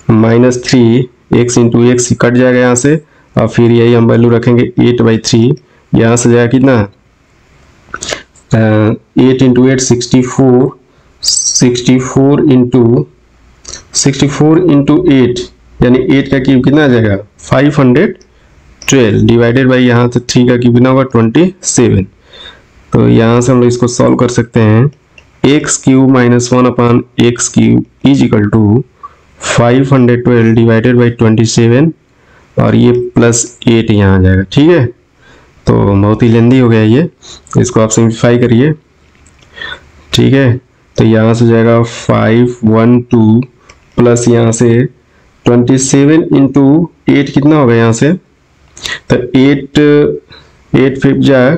-3 x इंटू एक्स कट जाएगा यहाँ से, और फिर यही हम वैल्यू रखेंगे 8/3, यहाँ से जाएगा कितना 8 इंटू 8 64, 64 इंटू 8 यानी 8 का क्यूब कितना आ जाएगा 512 डिवाइडेड बाई यहाँ से 3 का क्यूब कितना होगा 27। तो यहाँ से हम लोग इसको सॉल्व कर सकते हैं, x cube minus 1 upon x cube is equal to 512 divided by 27 और ये +8 यहाँ आ जाएगा। ठीक है, तो बहुत ही लेंदी हो गया ये, इसको आप सिंप्लीफाई करिए। ठीक है, तो यहाँ से जाएगा 512 प्लस यहाँ से 27 इंटू 8 कितना होगा यहाँ से, तो 8 5 जा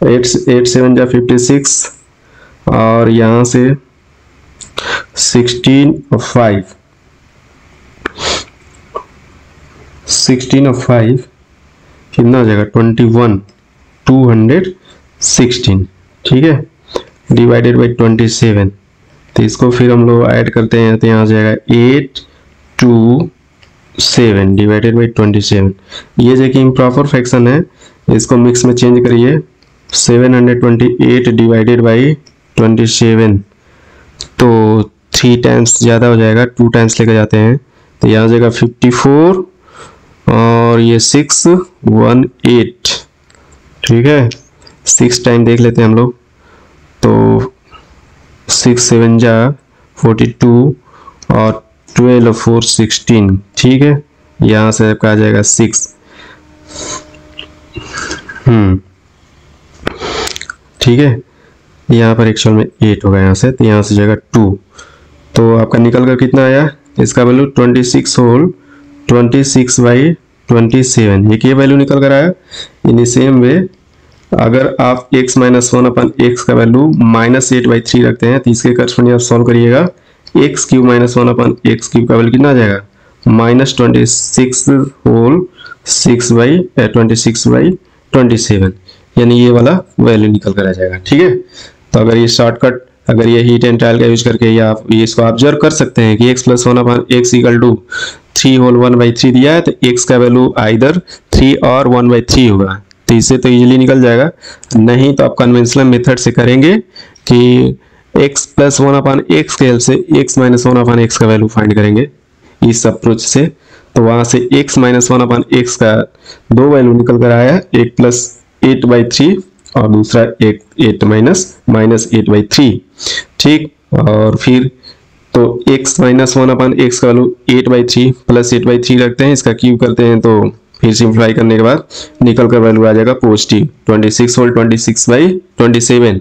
8 7 जा 56 और यहाँ से 16 और 5 कितना आ जाएगा 21 216। ठीक है, डिवाइडेड बाई 27, तो इसको फिर हम लोग ऐड करते हैं तो यहाँ आ जाएगा 827 डिवाइडेड बाई 27। ये जो कि इम्प्रॉपर फ्रैक्शन है, इसको मिक्स में चेंज करिए, 728 डिवाइडेड बाई 27, तो 3 टाइम्स ज़्यादा हो जाएगा, 2 टाइम्स लेकर जाते हैं तो यहाँ आ जाएगा 54 और ये 618। ठीक है, 6 टाइम देख लेते हैं हम लोग, तो 6 7 जा 42 और 12 और 4 16। ठीक है, यहाँ से आपका आ जाएगा 6। ठीक है, यहाँ पर एक्चुअल में 8 होगा यहाँ से, तो यहाँ से जाएगा 2, तो आपका निकल कर कितना आया, इसका वैल्यू 26 होल 26/27, एक ये वैल्यू निकल कर आया। इन सेम वे अगर आप x माइनस 1 अपन एक्स का वैल्यू -8/3 रखते हैं तो इसके करस्पॉन्डिंग आप सॉल्व करिएगा, x क्यूब माइनस 1 अपन एक्स क्यूब का वैल्यू कितना आ जाएगा माइनस 26 होल 6/26/27, यानी ये वाला वैल्यू निकल कर आ जाएगा। ठीक है, तो अगर ये शॉर्टकट, अगर ये हीट एंड ट्रायल का यूज करके या आप ये इसको ऑब्जर्व कर सकते हैं कि x + 1/x = 3 होल 1/3 दिया है, तो x का वैल्यू आइदर 3 और 1/3 होगा, तो इससे तो इजीली निकल जाएगा। नहीं तो आप कन्वेंशनल मेथड से करेंगे कि x + 1/x के हेल्प से x - 1/x का वैल्यू फाइंड करेंगे इस अप्रोच से। तो वहां से x - 1/x का दो वैल्यू निकल कर आया, एक +8/3 और दूसरा 8 माइनस 8/3। ठीक, और फिर तो x - 1/x का वैल्यू 8/3 + 8/3 रखते हैं, इसका क्यूब करते हैं तो फिर सिंप्लीफाई करने के बाद निकल कर वैल्यू आ जाएगा positive 26 whole 26/27।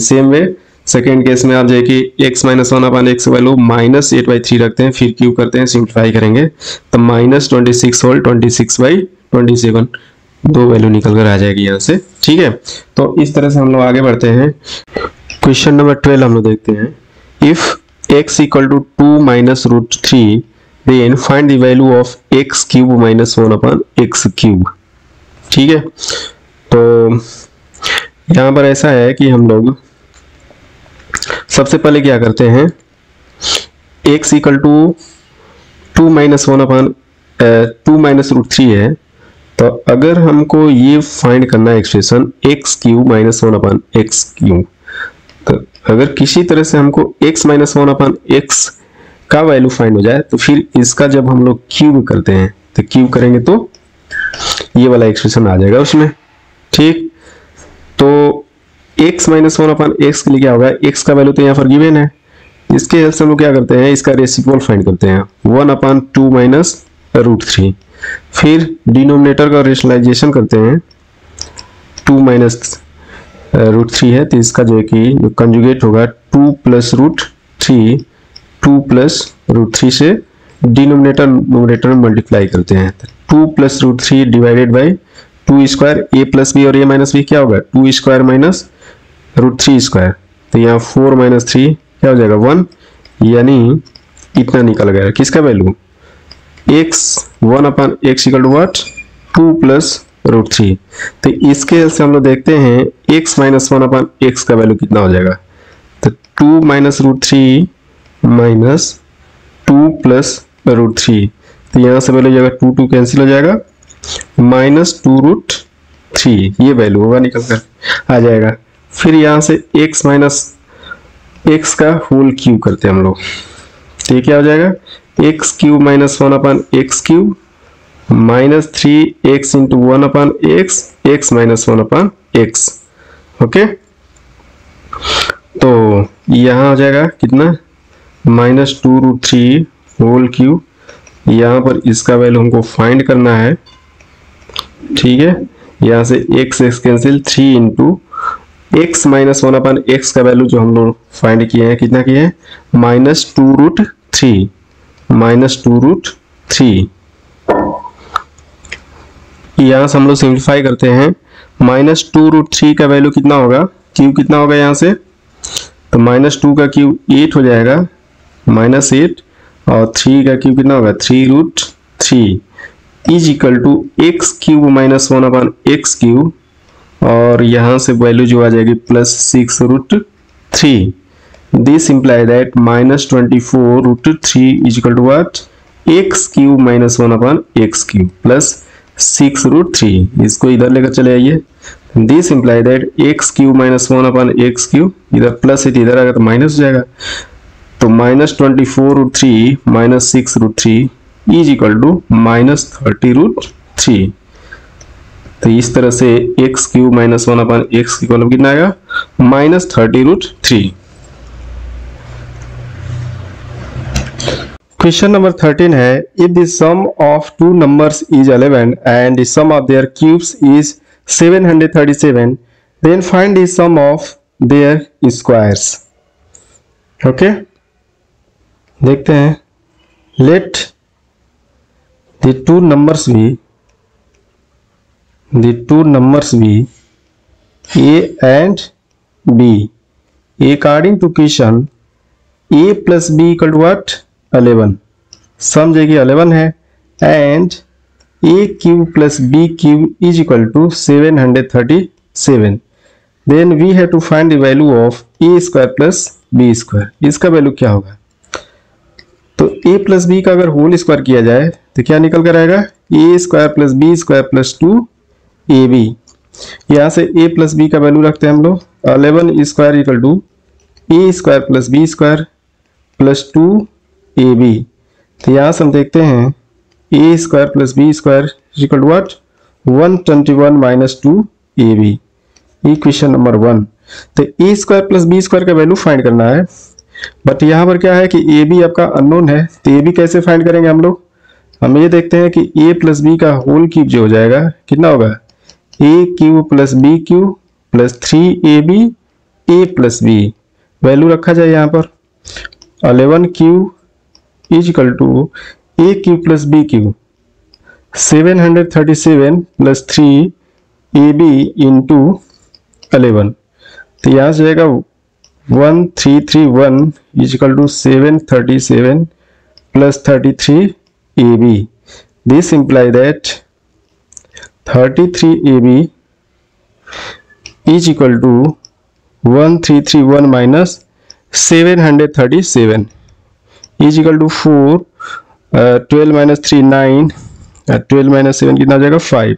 Same way second case में आप देखिए x - 1/x वैल्यू -8/3 रखते हैं, फिर क्यूब करते हैं, सिंप्लीफाई करेंगे तो -26 होल 26/27 दो वैल्यू निकल कर आ जाएगी यहाँ से। ठीक है, तो इस तरह से हम लोग आगे बढ़ते हैं। क्वेश्चन नंबर 12 हम लोग देखते हैं। If x = 2 - √3 then find the value of x³ - 1/x³। ठीक है, तो यहाँ पर ऐसा है कि हम लोग सबसे पहले क्या करते हैं, x = 2 - √3 है, तो अगर हमको ये फाइंड करना है एक्सप्रेशन x³ - 1/x³, तो अगर किसी तरह से हमको x - 1/x का वैल्यू फाइंड हो जाए, तो फिर इसका जब हम लोग क्यूब करते हैं तो क्यूब करेंगे तो ये वाला एक्सप्रेशन आ जाएगा उसमें। ठीक, तो x - 1/x के लिए क्या होगा, x का वैल्यू तो यहाँ पर गिवन है, इसके हेल्प से हम लोग क्या करते हैं, इसका रेसिप्रोकल फाइंड करते हैं 1/2 - √3। फिर डिनोमिनेटर का रेशनलाइजेशन करते हैं, 2 - √3 है, तो इसका जो है कि जो कंजुगेट होगा 2 + √3, 2 + √3 से डिनोमिनेटर न्यूमरेटर में मल्टीप्लाई करते हैं, 2 + √3 divided by 2 square, a + b और a - b क्या होगा 2 स्क्वायर माइनस √3 स्क्वायर, तो यहाँ 4 - 3 क्या हो जाएगा 1, यानी इतना निकल गया किसका वैल्यू x 1/x = व्हाट 2 + √3। तो इसके हेल्प से हम लोग देखते हैं x - 1/x का वैल्यू कितना हो जाएगा, तो 2 - √3 माइनस 2 + √3, तो यहाँ से वैल्यू हो जाएगा 2 2 कैंसिल हो जाएगा, -2√3 ये वैल्यू होगा निकल कर आ जाएगा। फिर यहाँ से x - x का होल क्यूब करते हैं हम लोग, तो ये क्या हो जाएगा x³ - 1/x³ -3x × 1/x, x - 1/x। Okay, तो यहाँ हो जाएगा कितना -2√3 होल क्यूब, यहाँ पर इसका वैल्यू हमको फाइंड करना है। ठीक है, यहाँ से x कैंसिल 3 × x - 1/x का वैल्यू जो हम लोग फाइंड किए हैं, कितना किए हैं -2√3 यहाँ से हम लोग सिंप्लीफाई करते हैं, -2√3 का वैल्यू कितना होगा, क्यूब कितना होगा यहाँ से, तो -2 का क्यूब 8 हो जाएगा, -8 और 3 का क्यूब कितना होगा 3√3 is equal to x³ - 1/x³, और यहाँ से वैल्यू जो आ जाएगी +6√3। This imply that -24√3 is equal to what x³ - 1/x³ +6√3, इसको इधर लेकर चले आइए। This imply that x³ - 1/x³, इधर प्लस है तो इधर आएगा तो माइनस हो जाएगा, तो -24√3 - 6√3 इज इक्वल टू -30√3। तो इस तरह से x³ - 1/x की वैल्यू कितना आएगा -30√3। क्वेश्चन नंबर 13 है, if the sum of two numbers is 11 and the sum of their cubes is 737, then find the sum of their squares. Okay, देखते हैं, let the two numbers be a and b according to question a + b = what 11, sum जो कि 11 है and a cube plus B cube is equal to 737। Then we have to find the value of a square plus B square. इसका value क्या होगा? तो a plus B का अगर whole square किया जाए तो क्या निकल कर आएगा? A square plus B square plus 2ab। यहाँ से a प्लस बी का वैल्यू रखते हैं हम लोग 11 square equal to A square plus B square plus 2ab। तो यहाँ से हम देखते हैं A square plus B square equal to what? 121 minus 2ab। Equation number 1। तो A square plus B square का वैल्यू फाइंड करना है, बट यहाँ पर क्या है कि ए बी आपका अननोन है, तो ए बी कैसे फाइंड करेंगे हम लोग? हम ये देखते हैं कि ए प्लस बी का होल क्यूब जो हो जाएगा कितना होगा? A cube plus B cube plus 3ab A plus B. Value रखा जाए यहाँ पर 11 cube is equal to A cube plus B cube 737 plus 3ab into 11। तो यहाँ से जाएगा 1331 is equal to 737 plus 33ab. This imply that 33ab is equal to 1331 minus 737 is equal to 4. 12 minus 3 9, 12 minus 7 कितना हो जाएगा? 5.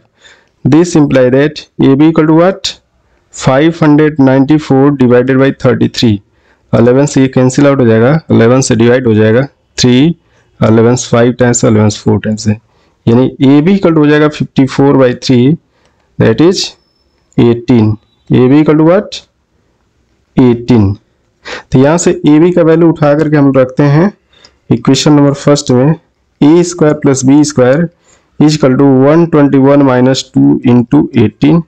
This imply that ab equal to what? 594 divided by 33। 11 से ये cancel out हो जाएगा, 11 से डिवाइड हो जाएगा 3, 11 5 टाइम्स, 11 4 टाइम्स है, यानी ए बी इक्वल टू हो जाएगा 54 by 3 that is 18। A B equal to what? 18। तो यहाँ से ए बी का वैल्यू उठा करके हम रखते हैं इक्वेशन नंबर फर्स्ट में। A square plus B square is equal to 121 minus 2 into 18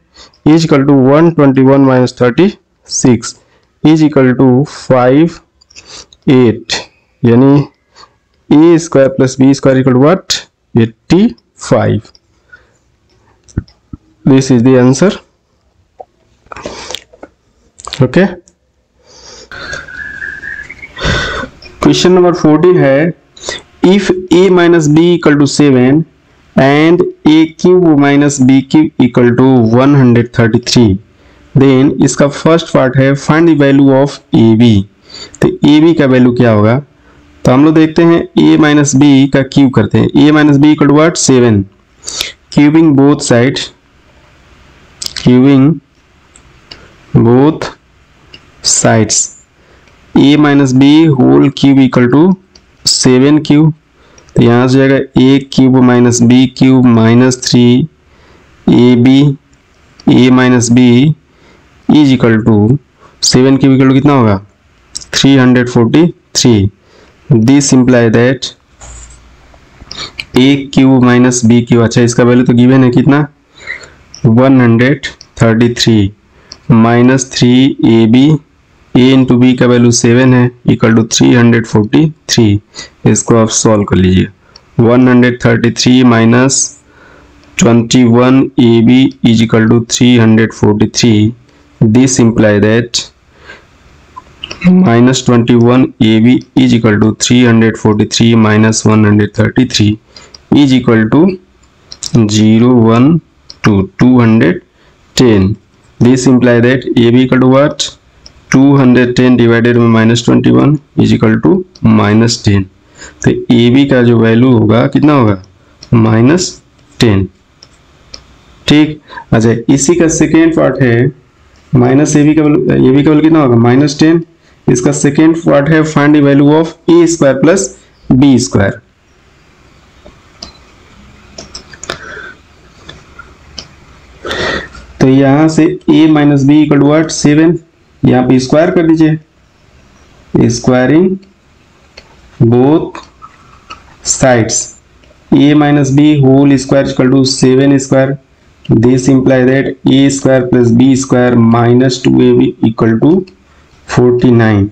is equal to 121 minus 36 is equal to 58, यानी a square plus b square equal to what? 85. This is the answer. Okay. Question number 14 है if a minus b equal to 7 and a cube minus b cube equal to 133, then इसका first part है find the value of a b. तो a b का value क्या होगा? तो हम लोग देखते हैं a माइनस बी का क्यूब करते हैं। a minus B equal to what? 7। Cubing both side, cubing both sides, a minus B whole cube equal to 7 cube. तो यहाँ से जाएगा A cube minus B cube minus 3ab A minus B is equal to 7 cube equal to कितना होगा? 343। This imply that A cube minus B cube, अच्छा इसका value तो given है कितना? 133 माइनस 3ab ए इंटू बी का वैल्यू 7 है equal to 343। इसको आप सॉल्व कर लीजिए। 133 माइनस 21 A B is equal to 343। This imply that minus 21 A B is equal to 343 minus 133 is equal to 012 210। This imply that A B equal to what? 210 divided में minus 21 is equal to minus 10। तो a b का जो value होगा कितना होगा? Minus 10। ठीक, अच्छा इसी का सेकेंड पार्ट है माइनस ए बी का वैल्यू कितना होगा? माइनस 10। इसका सेकेंड पार्ट है find the value of a square plus B square. तो यहां से a minus B equal to what? 7। यहाँ पे स्क्वायर कर दीजिए, squaring both sides. a minus B whole square equal to 7 square. This imply that a square plus B square minus 2ab equal to 49।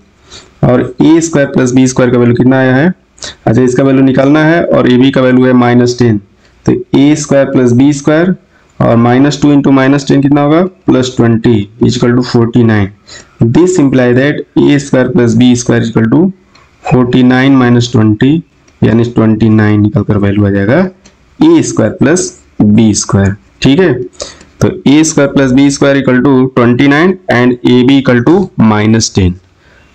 और a square plus B square का value कितना आया है? अच्छा इसका वैल्यू निकालना है और ab का वैल्यू है माइनस 10। तो a square plus B square और माइनस 2 इंटू माइनस 10 कितना होगा? Plus 20 equal to 49। This imply that A square plus B square equal to 49 minus 20 यानी 29 निकल कर वैल्यू आ जाएगा A square plus B square. ठीक है, तो A square plus B square equal to 29 and A B equal to -10।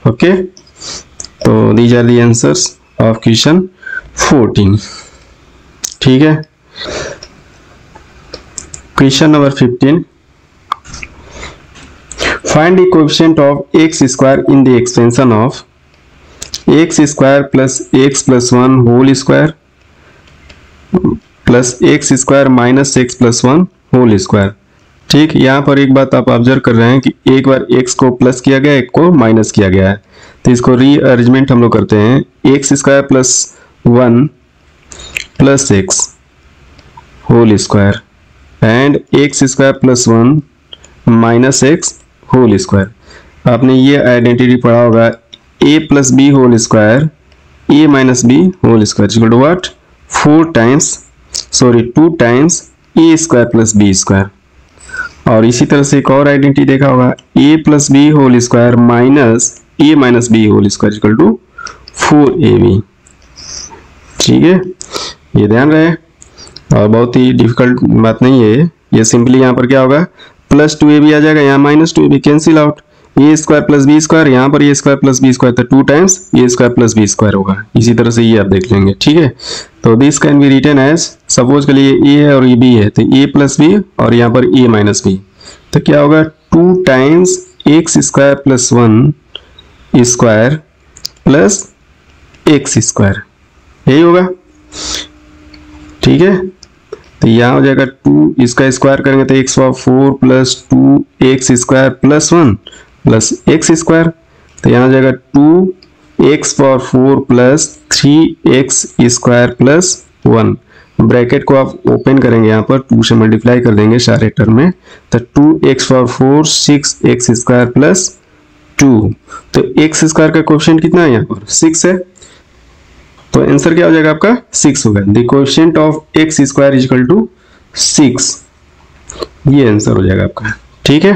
Okay, तो these are the answers of question 14। ठीक है, question number 15, find the coefficient of x square in the expansion of x square plus x plus 1 whole square plus x square minus x plus 1 whole square. ठीक, यहाँ पर एक बात आप observe कर रहे हैं कि एक बार x को प्लस किया गया, एक को माइनस किया गया है, तो इसको रीअरेंजमेंट हम लोग करते हैं। X square plus 1 plus x whole square and x square plus 1 minus x whole square. आपने ये आइडेंटिटी पढ़ा होगा, a plus b whole square a minus B whole square equal to what 2 times a square plus B square. और इसी तरह से एक और आइडेंटिटी देखा होगा, a plus b whole square minus a minus B whole square equal to 4ab। ठीक है, ये ध्यान रहे, और बहुत ही डिफिकल्ट बात नहीं है ये सिंपली यहाँ पर क्या होगा प्लस 2ab आ जाएगा, यहाँ माइनस 2ab कैंसिल आउट, ए स्क्वायर प्लस बी स्क्वायर, यहाँ पर ए स्क्वायर प्लस बी स्क्वायर, तो 2 टाइम्स ए स्क्वायर प्लस बी स्क्वायर होगा। इसी तरह से ये आप देख लेंगे। ठीक है, तो this can be written as, suppose के लिए ए है और ये बी है, तो ए प्लस बी और यहाँ पर ए माइनस बी, तो क्या होगा 2 times x square plus 1 square plus x square, यही होगा। ठीक है, तो यहाँ हो जाएगा 2, इसका स्क्वायर करेंगे तो x power 4 plus 2 x square plus 1 plus x square, तो यहाँ हो जाएगा 2 x power 4 plus 3 x square plus 1। Bracket को आप ओपन करेंगे, यहाँ पर 2 से मल्टीप्लाई कर देंगे सारे टर्म में, तो 2 x power 4 6 x square plus 2। तो एक्स स्क्वायर का कोएफिशिएंट कितना है यहाँ पर 6 है, तो आंसर क्या हो जाएगा आपका 6 होगा। The coefficient of x square is equal to 6, ये आंसर हो जाएगा आपका। ठीक है,